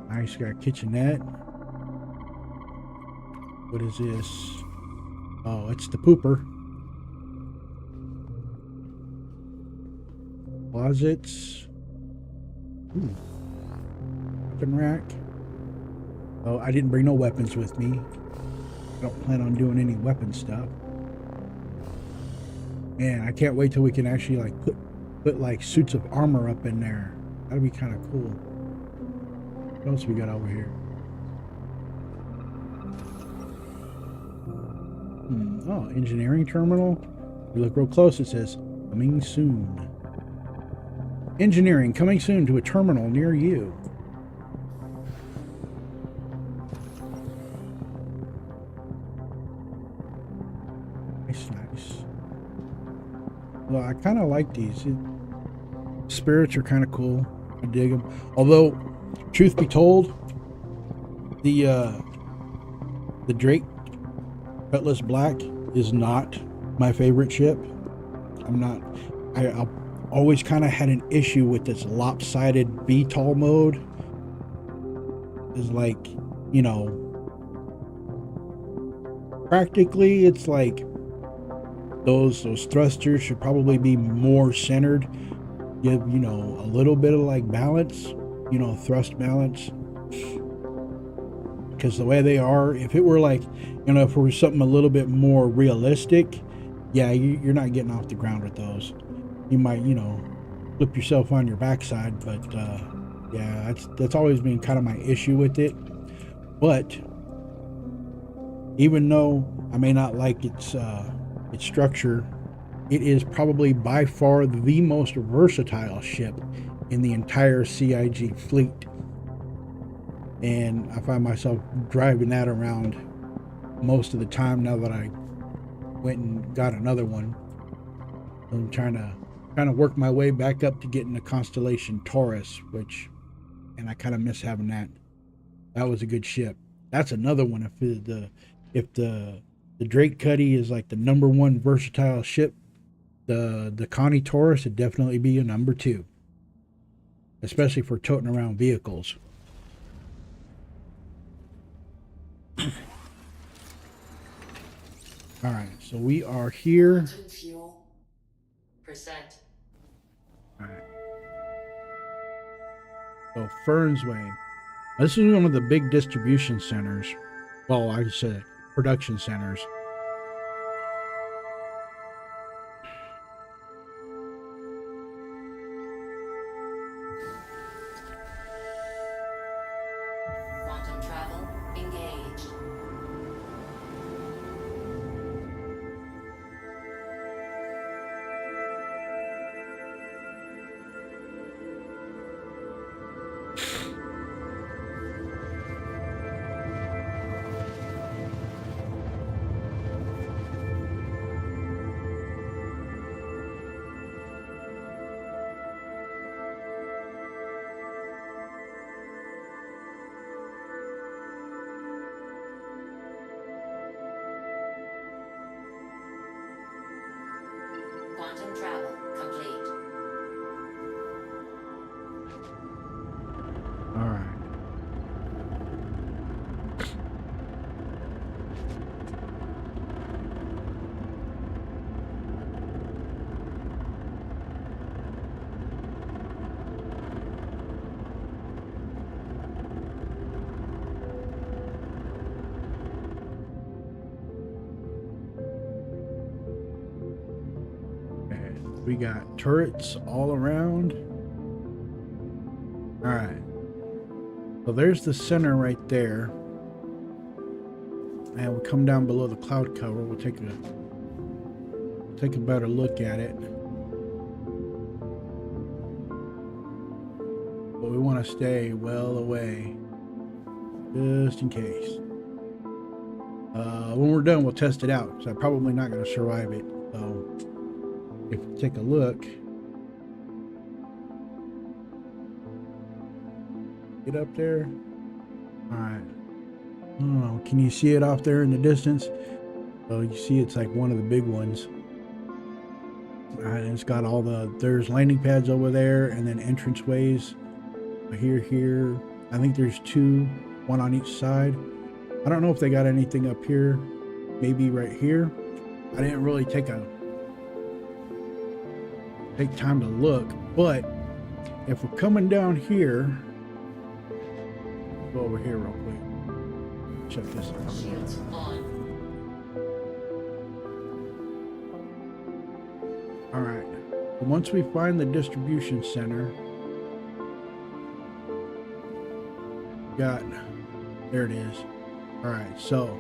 Nice, got a kitchenette. What is this? Oh, it's the pooper. Closets. Ooh. Weapon rack. Oh, I didn't bring no weapons with me. I don't plan on doing any weapon stuff. Man, I can't wait till we can actually like put like suits of armor up in there. That'd be kind of cool. What else we got over here? Oh, engineering terminal. We look real close. It says coming soon. Engineering coming soon to a terminal near you. Nice. Well, I kind of like these. Spirits are kind of cool. I dig them. Although, truth be told, the Drake Cutlass Black is not my favorite ship. I've always kind of had an issue with this lopsided VTOL mode. It's like, you know, practically it's like those thrusters should probably be more centered. Give, you know, a little bit of like balance, you know, thrust balance. Because the way they are, if it were like, you know, if it were something a little bit more realistic, yeah, you're not getting off the ground with those. You might, you know, flip yourself on your backside, but yeah, that's always been kind of my issue with it. But even though I may not like its structure, it is probably by far the most versatile ship in the entire CIG fleet. And I find myself driving that around most of the time now that I went and got another one. I'm trying to work my way back up to getting the Constellation Taurus, and I kind of miss having that. That was a good ship. That's another one. If the Drake Cuddy is like the #1 versatile ship, the Connie Taurus would definitely be a #2, especially for toting around vehicles. All right, so we are here.
Fuel. Percent.
All right. So Ferns Way. This is one of the big distribution centers. Well, I said production centers.
Quantum travel engaged. Quantum travel complete.
All right. We got turrets all around. All right. So there's the center right there. And we'll come down below the cloud cover. We'll take a better look at it. But we want to stay well away, just in case. When we're done, we'll test it out. So I'm probably not going to survive it. So if you take a look, get up there. All right. I don't know. Can you see it off there in the distance? Oh, you see it's like one of the big ones. And it's got all there's landing pads over there and then entrance ways here. I think there's two, one on each side. I don't know if they got anything up here, maybe right here. I didn't really take time to look, but if we're coming down here, go over here real quick. Check this out.
Shields on.
All right. Once we find the distribution center, there it is. All right, so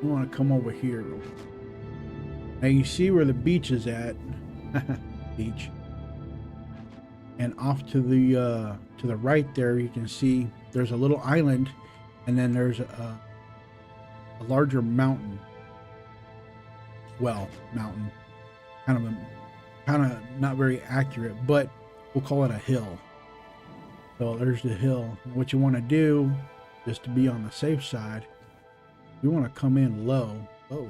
we want to come over here. Now you see where the beach is at. Beach. And off to the right there, you can see there's a little island, and then there's a larger mountain. Well, mountain. Kind of not very accurate, but we'll call it a hill. So there's the hill. What you want to do, just to be on the safe side, you want to come in low. Oh.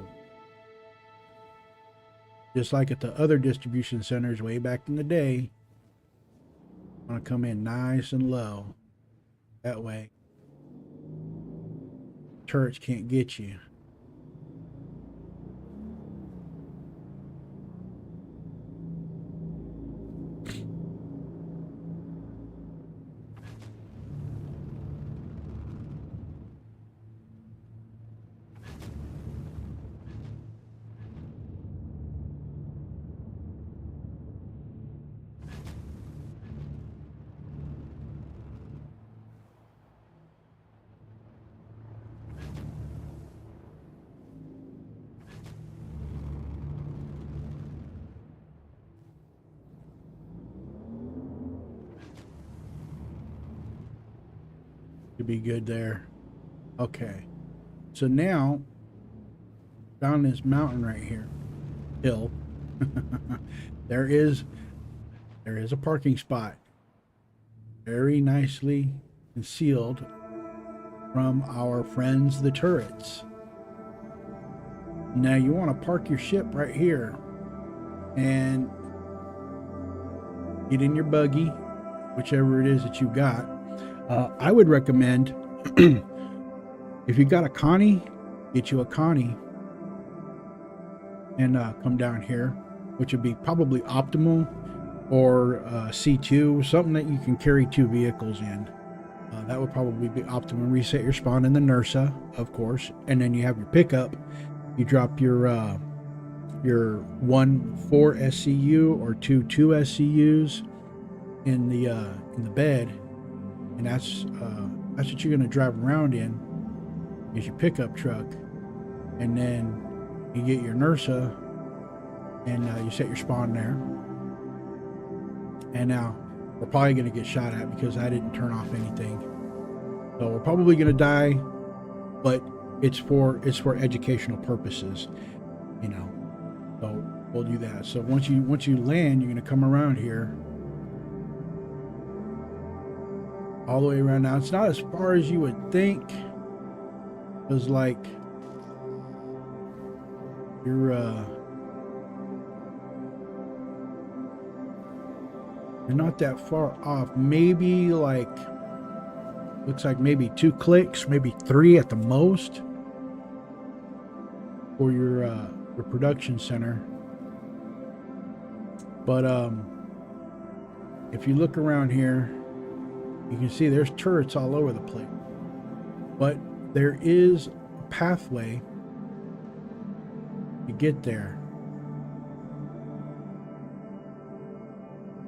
Just like at the other distribution centers way back in the day. You want to come in nice and low. That way turrets can't get you. To be good there. Okay, so now down this mountain right here, hill, there is a parking spot, very nicely concealed from our friends the turrets. Now you want to park your ship right here and get in your buggy, whichever it is that you got. I would recommend, if you got a Connie, get you a Connie and come down here, which would be probably optimal, or C2, something that you can carry two vehicles in. That would probably be optimum. Reset your spawn in the Nursa, of course, and then you have your pickup. You drop your 1 4 SCU or 2 SCUs in the bed. And that's what you're going to drive around in, is your pickup truck. And then you get your Nursa and you set your spawn there. And now we're probably going to get shot at because I didn't turn off anything. So we're probably going to die, but it's for educational purposes, you know. So we'll do that. So once you land, you're going to come around here. All the way around. Now it's not as far as you would think. It was like you're not that far off. Maybe like, looks like maybe 2 clicks, maybe 3 at the most for your production center. But if you look around here, you can see there's turrets all over the place, but there is a pathway to get there.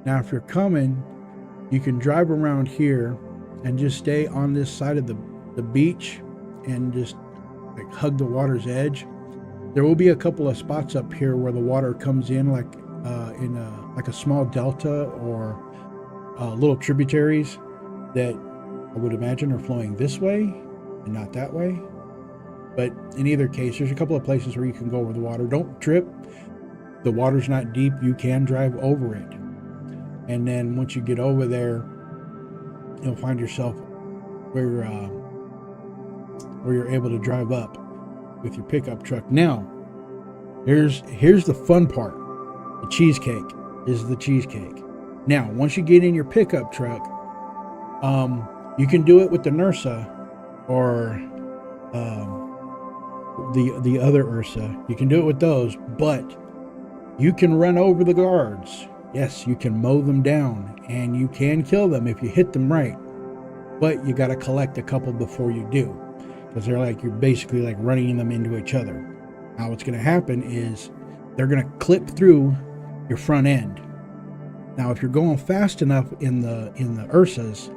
Now, if you're coming, you can drive around here and just stay on this side of the beach and just like hug the water's edge. There will be a couple of spots up here where the water comes in like in a small delta or little tributaries that I would imagine are flowing this way and not that way. But in either case, there's a couple of places where you can go over the water. Don't trip. The water's not deep. You can drive over it. And then once you get over there, you'll find yourself where you're able to drive up with your pickup truck. Now, here's the fun part. The cheesecake is the cheesecake. Now, once you get in your pickup truck, you can do it with the NERSA or the other URSA. You can do it with those, but you can run over the guards. Yes, you can mow them down, and you can kill them if you hit them right. But you got to collect a couple before you do, because you're basically like running them into each other. Now, what's going to happen is they're going to clip through your front end. Now, if you're going fast enough in the URSAs,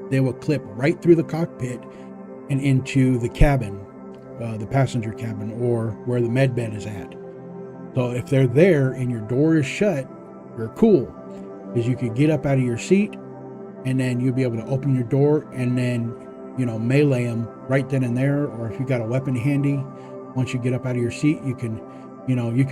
they will clip right through the cockpit and into the cabin, the passenger cabin, or where the med bed is at. So if they're there and your door is shut, you're cool, because you could get up out of your seat and then you'll be able to open your door and then, melee them right then and there. Or if you got a weapon handy, once you get up out of your seat, you can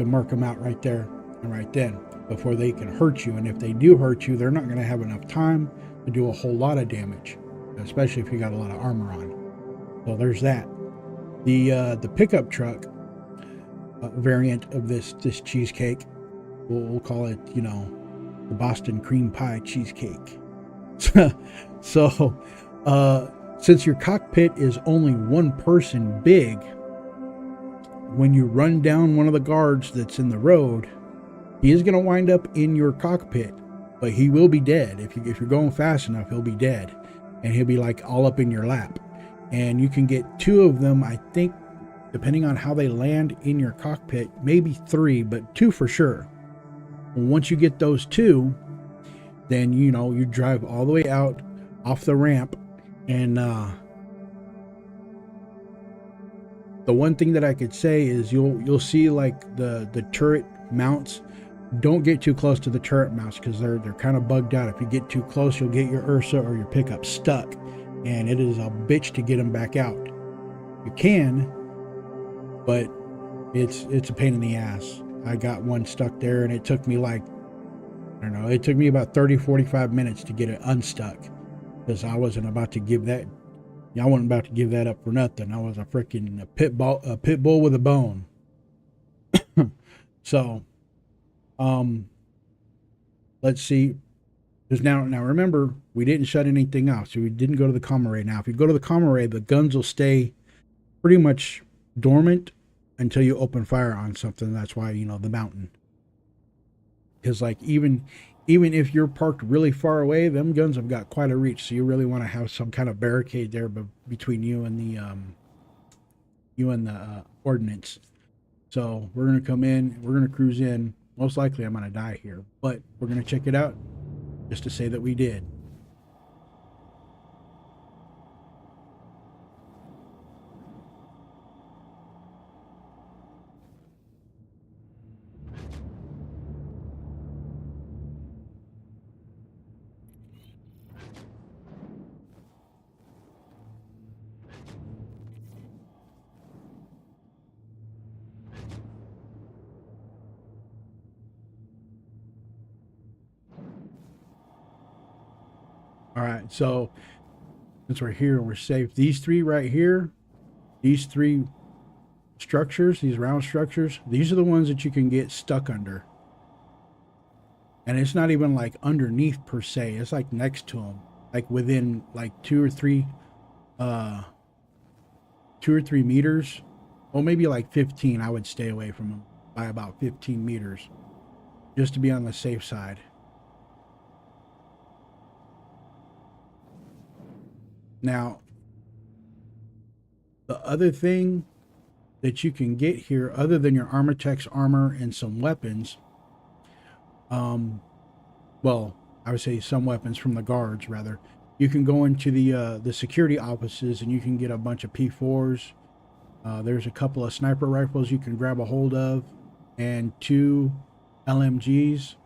mark them out right there and right then before they can hurt you. And if they do hurt you, they're not going to have enough time to do a whole lot of damage, especially if you got a lot of armor on. So there's that. The pickup truck variant of this cheesecake, we'll call it, the Boston cream pie cheesecake. So, since your cockpit is only one person big, when you run down one of the guards that's in the road, he is going to wind up in your cockpit, but he will be dead. If you're going fast enough, he'll be dead, and he'll be like all up in your lap. And you can get 2 of them, I think, depending on how they land in your cockpit, maybe 3, but 2 for sure. Once you get those 2, then you drive all the way out off the ramp, and the one thing that I could say is you'll see like the turret mounts. Don't get too close to the turret mounts, because they're kind of bugged out. If you get too close, you'll get your URSA or your pickup stuck, and it is a bitch to get them back out. You can, but it's a pain in the ass. I got one stuck there, and it took me it took me about 30-45 minutes to get it unstuck, because I wasn't about to give that. I wasn't about to give that up for nothing. I was a freaking pit bull with a bone. So, let's see. Because now remember, we didn't shut anything off, so we didn't go to the comm array. Now, if you go to the comm array, the guns will stay pretty much dormant until you open fire on something. That's why, the mountain. Because even if you're parked really far away, them guns have got quite a reach. So you really want to have some kind of barricade there between you and the ordnance. So we're going to come in, we're going to cruise in. Most likely I'm going to die here, but we're going to check it out just to say that we did. All right, so since we're here, we're safe. These 3 right here, these 3 structures, these round structures, these are the ones that you can get stuck under. And it's not even like underneath per se. It's like next to them, like within like 2 or 3 meters. Well, maybe like 15. I would stay away from them by about 15 meters, just to be on the safe side. Now, the other thing that you can get here, other than your Armortex armor and some weapons, well, I would say some weapons from the guards, rather, you can go into the security offices and you can get a bunch of P4s. There's a couple of sniper rifles you can grab a hold of, and 2 LMGs,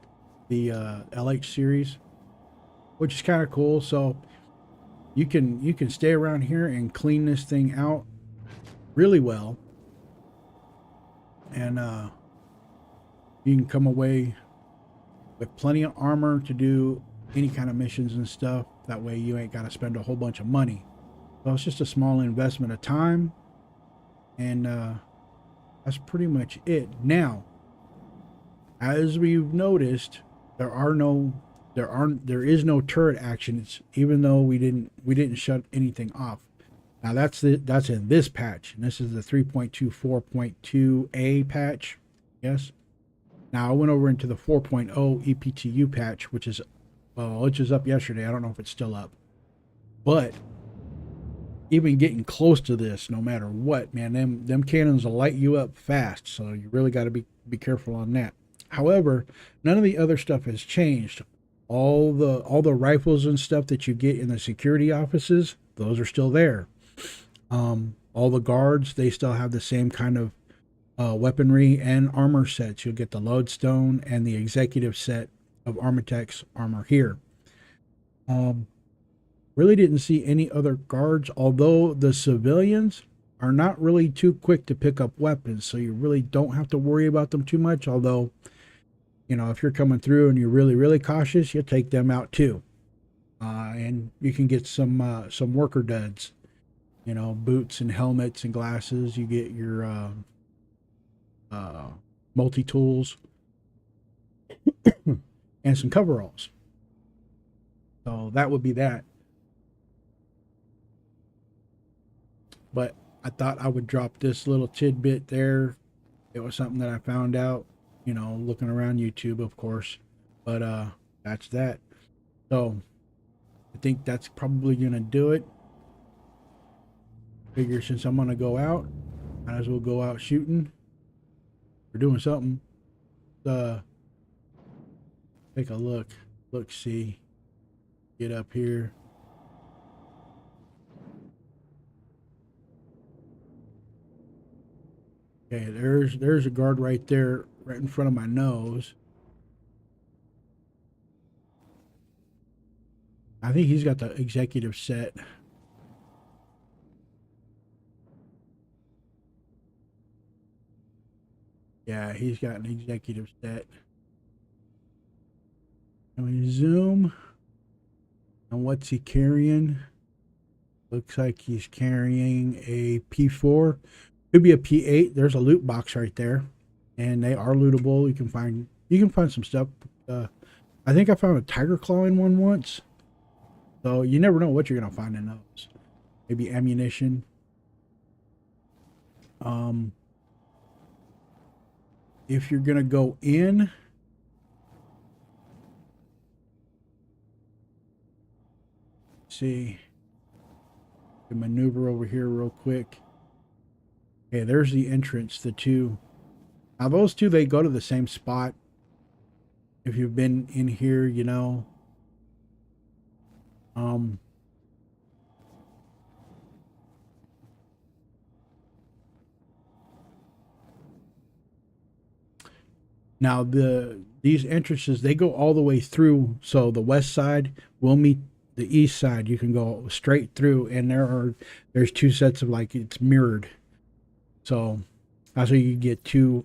the LH series, which is kind of cool. So you can stay around here and clean this thing out really well, and you can come away with plenty of armor to do any kind of missions and stuff. That way you ain't got to spend a whole bunch of money. So it's just a small investment of time, and that's pretty much it. Now, as we've noticed, there is no turret actions, even though we didn't shut anything off. Now that's in this patch, and this is the 3.24.2a patch. Yes. Now I went over into the 4.0 EPTU patch, which is up yesterday. I don't know if it's still up, but even getting close to this, no matter what, man, them cannons will light you up fast. So you really got to be careful on that. However, none of the other stuff has changed. All the rifles and stuff that you get in the security offices, those are still there. All the guards, they still have the same kind of weaponry and armor sets. You'll get the lodestone and the executive set of Armitex armor here. Really didn't see any other guards, although the civilians are not really too quick to pick up weapons, so you really don't have to worry about them too much. Although, you know, if you're coming through and you're really cautious, you'll take them out too. And you can get some worker duds, you know, boots and helmets and glasses. You get your multi-tools and some coveralls. So that would be that. But I thought I would drop this little tidbit there. It was something that I found out, you know, looking around YouTube, of course. But that's that. So I think that's probably gonna do it. Figure since I'm gonna go out, might as well go out shooting or doing something. Take a look. See. Get up here. Okay, there's a guard right there, right in front of my nose. I think he's got the executive set. Yeah, he's got an executive set. And we zoom. And what's he carrying? Looks like he's carrying a P4. Could be a P8. There's a loot box right there, and they are lootable. You can find some stuff. I think I found a tiger claw in one once, so you never know what you're gonna find in those. Maybe ammunition. If you're gonna go in, see, can maneuver over here real quick. Okay, there's the entrance, the two. Now those two, they go to the same spot. If you've been in here, you know. Now these entrances, they go all the way through. So the west side will meet the east side. You can go straight through, and there's two sets of, like, it's mirrored. So that's where you get two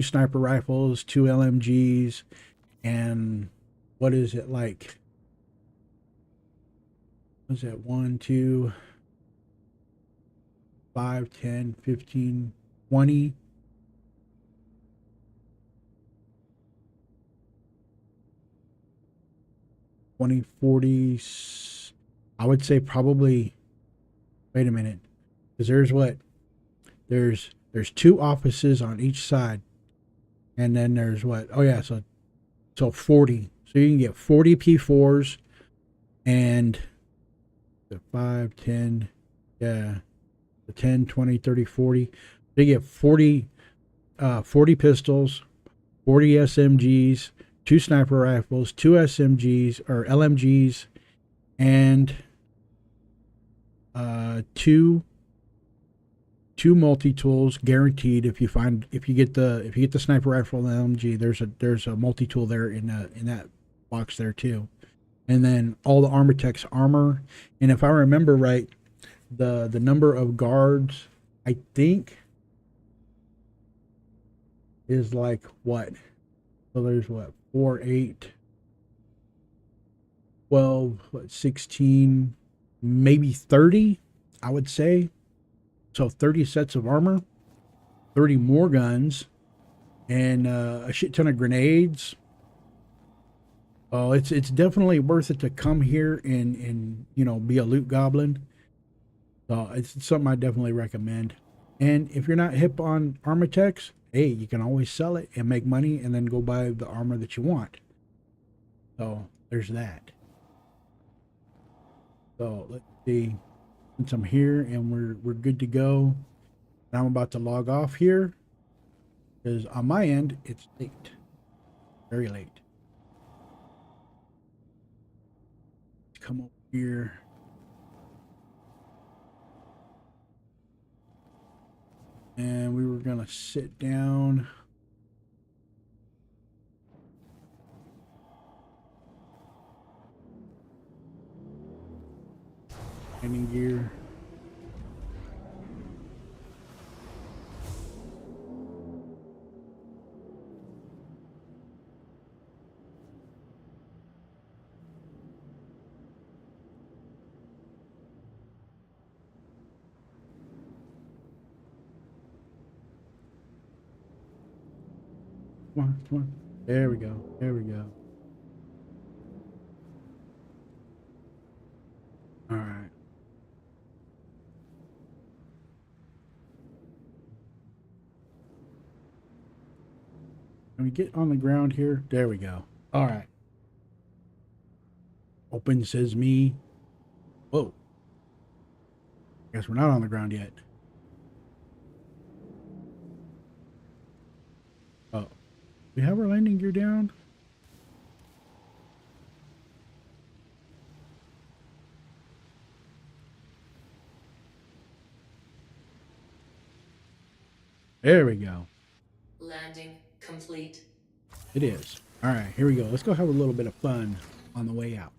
sniper rifles, two LMGs, and what is it like? What is that? 1, 2, 5, 10, 15, 20. 20, 40, I would say probably, wait a minute, because there's two offices on each side, and then there's what, oh yeah, so 40, so you can get 40 P4s, and the 5, 10, yeah, the 10, 20, 30, 40, they get 40 pistols, 40 SMGs, two sniper rifles, two SMGs or LMGs, and two multi-tools guaranteed. If you get the sniper rifle and LMG, there's a multi-tool there in that box there too. And then all the Armitex armor. And if I remember right, the number of guards, I think, is like what? So there's what, 4, 8, 12, 16, maybe 30, I would say. So 30 sets of armor, 30 more guns, and a shit ton of grenades. Oh, it's definitely worth it to come here and be a loot goblin. So it's something I definitely recommend. And if you're not hip on Armitex, hey, you can always sell it and make money and then go buy the armor that you want. So there's that. So let's see. Since I'm here and we're good to go, and I'm about to log off here because on my end it's late, very late. Let's come over here. And we were gonna sit down. Landing gear. Come on, come on. There we go. There we go. All right. Let me get on the ground here. There we go. All right. Open says me. Whoa. Guess we're not on the ground yet. Oh. We have our landing gear down? There we go.
Landing complete.
It is. All right, here we go. Let's go have a little bit of fun on the way out.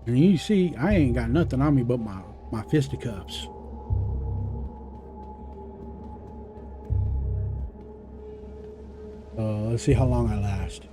And you see, I ain't got nothing on me but my fisticuffs. Let's see how long I last.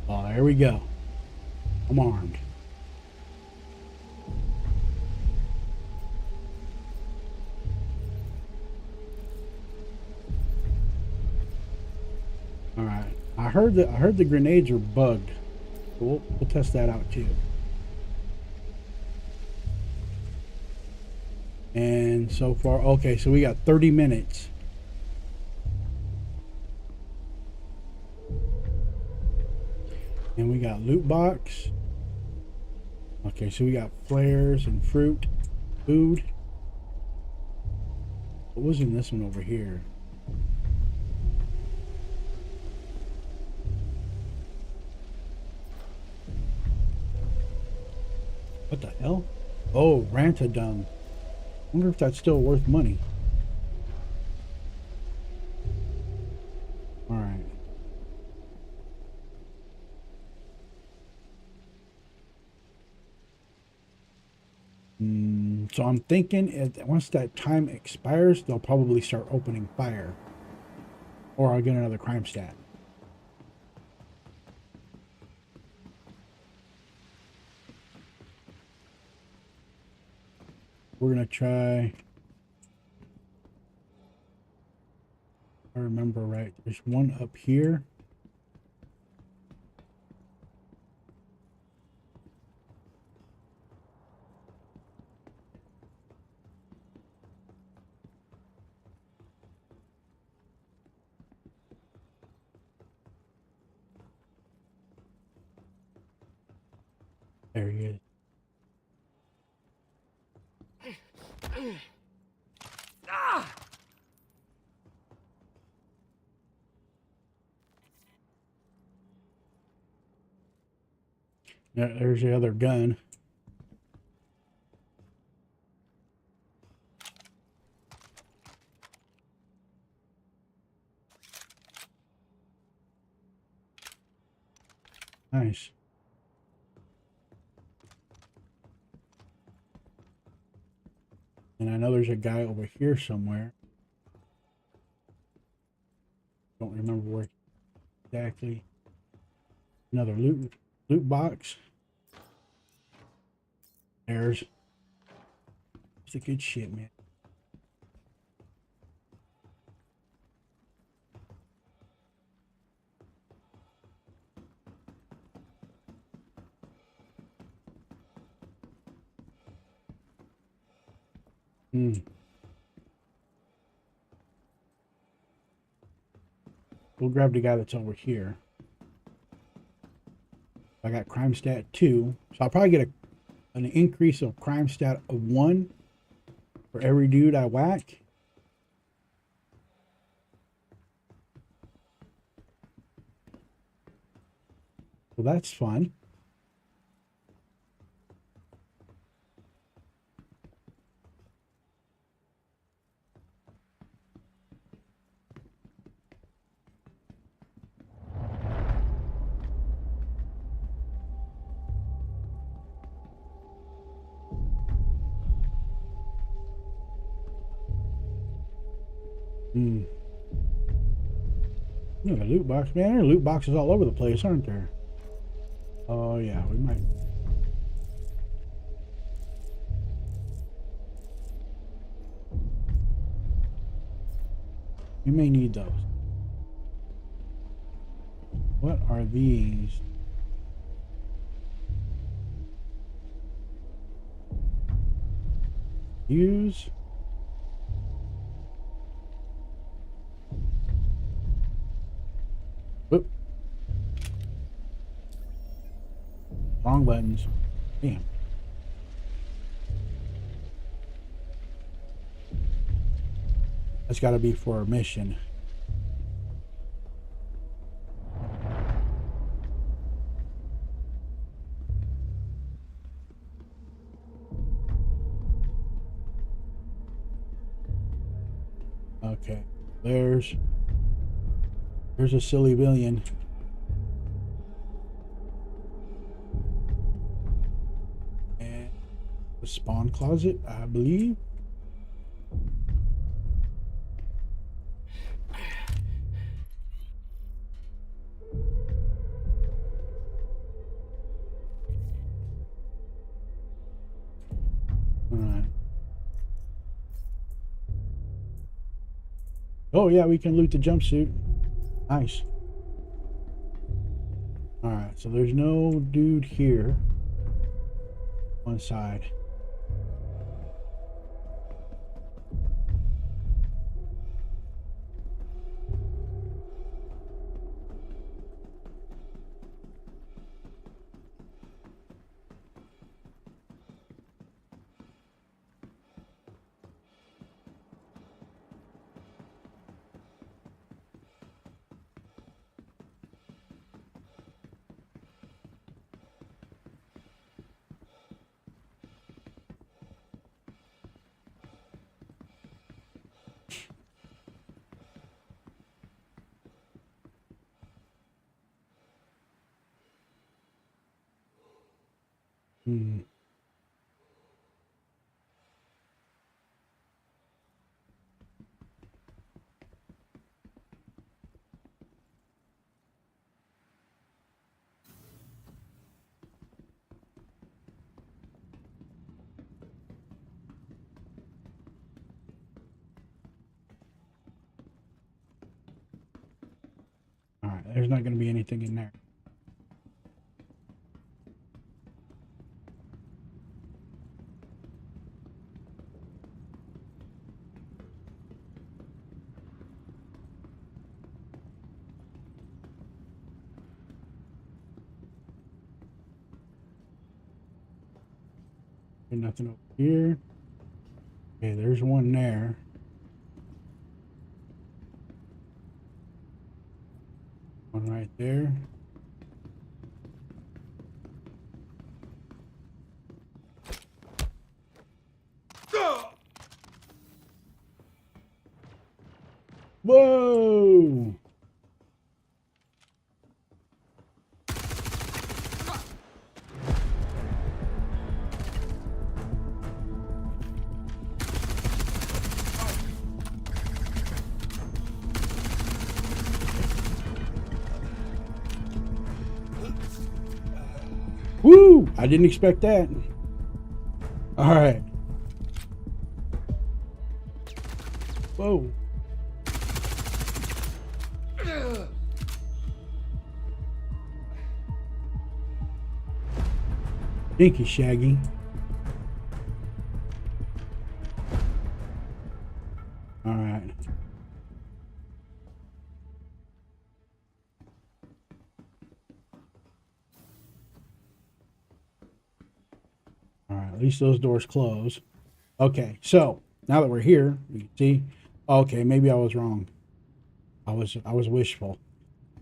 Oh, there we go. I'm armed. All right. I heard the grenades are bugged. So we'll test that out too. And so far, okay, so we got 30 minutes. And we got loot box. Okay, so we got flares and fruit, food. What was in this one over here? What the hell? Oh, Rantadung. Wonder if that's still worth money. All right. So I'm thinking once that time expires, they'll probably start opening fire. Or I'll get another crime stat. We're going to try... If I remember right, there's one up here. There he is. There's the other gun. Nice. And I know there's a guy over here somewhere. Don't remember where exactly. Another loot box. There's the good shit, man. We'll grab the guy that's over here. I got crime stat 2, so I'll probably get an increase of crime stat of 1 for every dude I whack. So that's fun. Yeah, the loot box, man. There are loot boxes all over the place, aren't there? Oh yeah, we might. We may need those. What are these? Use. Whoop. Wrong buttons. Damn. That's got to be for a mission. Okay. There's a silly billion. And the spawn closet, I believe. Alright. Oh yeah, we can loot the jumpsuit. Nice. Alright, so there's no dude here. One side. Alright, there's not going to be anything in there. Okay, nothing over here. Okay, there's one there. One right there. Whoa! Woo! I didn't expect that. All right. Whoa. Thank you, Shaggy. All right. All right. At least those doors close. Okay. So now that we're here, you can see. Okay, maybe I was wrong. I was wishful.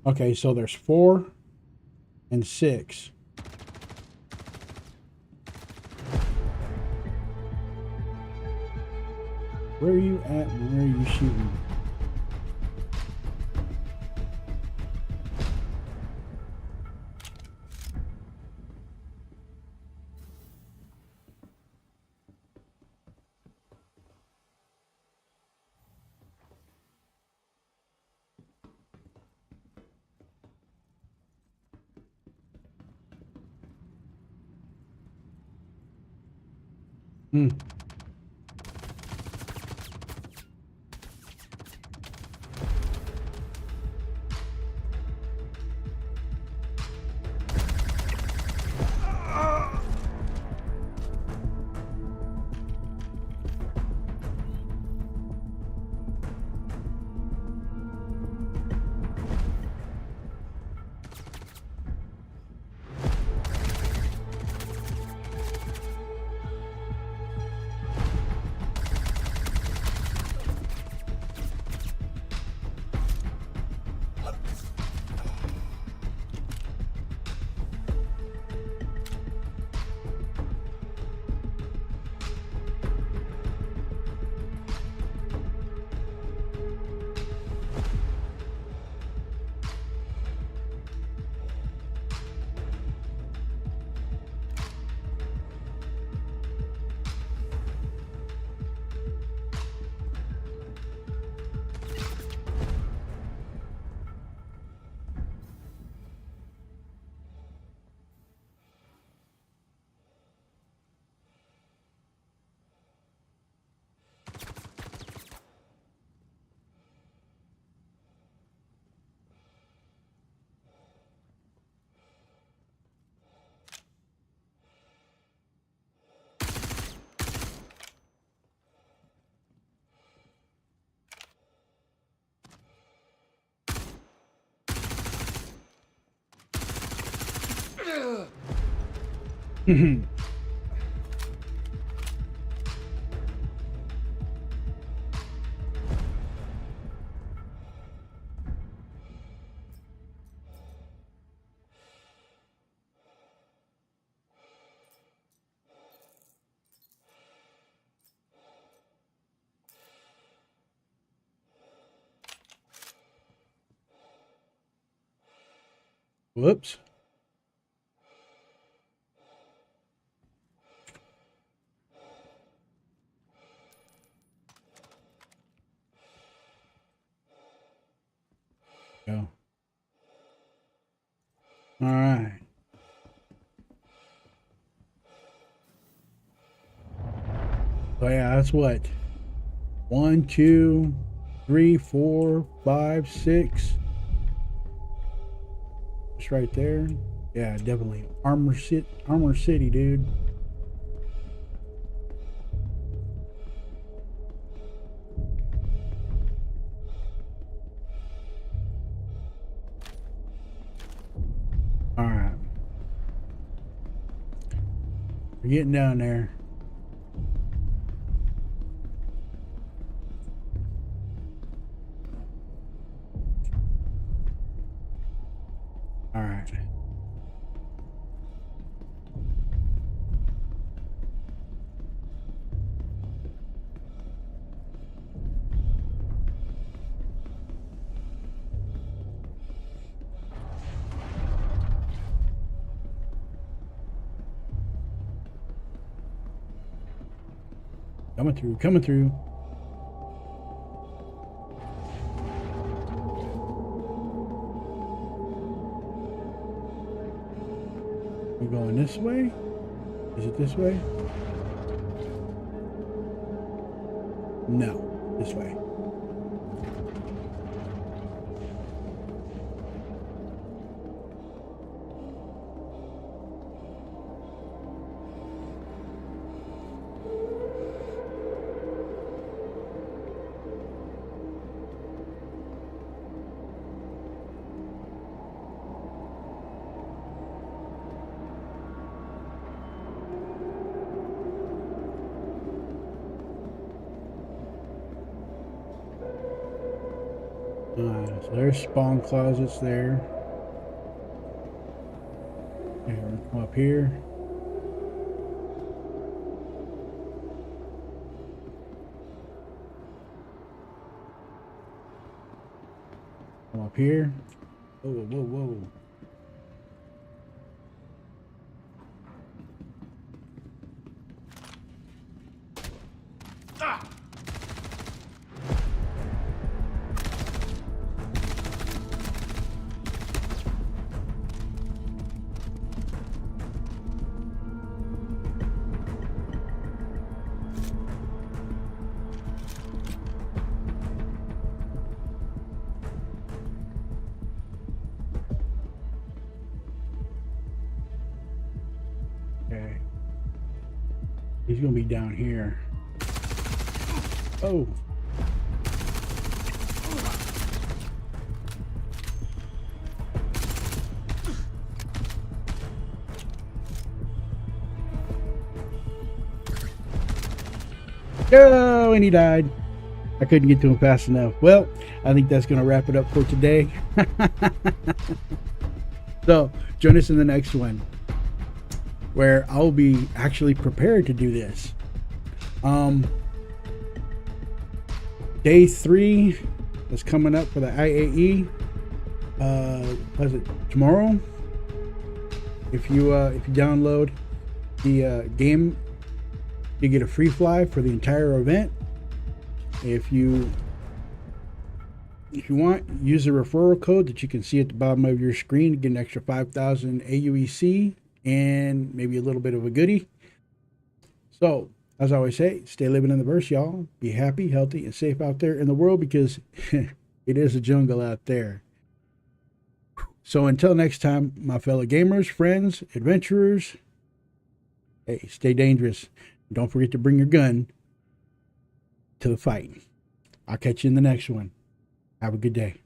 Okay, so there's 4 and 6. Where are you at and where are you shooting? Hmm. Whoops. Go. All right. So yeah, that's what? 1, 2, 3, 4, 5, 6. Just right there. Yeah, definitely. Armor City, dude. All right. We're getting down there. Coming through, coming through. We're going this way? Is it this way? No, this way. So there's spawn closets there. Okay, we're gonna come up here. Come up here. Whoa, whoa, whoa. Okay. He's gonna be down here. Oh. Oh, and he died. I couldn't get to him fast enough. Well, I think that's gonna wrap it up for today. So join us in the next one, where I'll be actually prepared to do this. Day 3 is coming up for the IAE. Was it tomorrow? If you download the game, you get a free fly for the entire event. If you want, use the referral code that you can see at the bottom of your screen to get an extra 5,000 AUEC and maybe a little bit of a goodie. So, as I always say, stay living in the verse, y'all. Be happy, healthy, and safe out there in the world, because it is a jungle out there. So until next time, my fellow gamers, friends, adventurers, hey, stay dangerous. Don't forget to bring your gun to the fight. I'll catch you in the next one. Have a good day.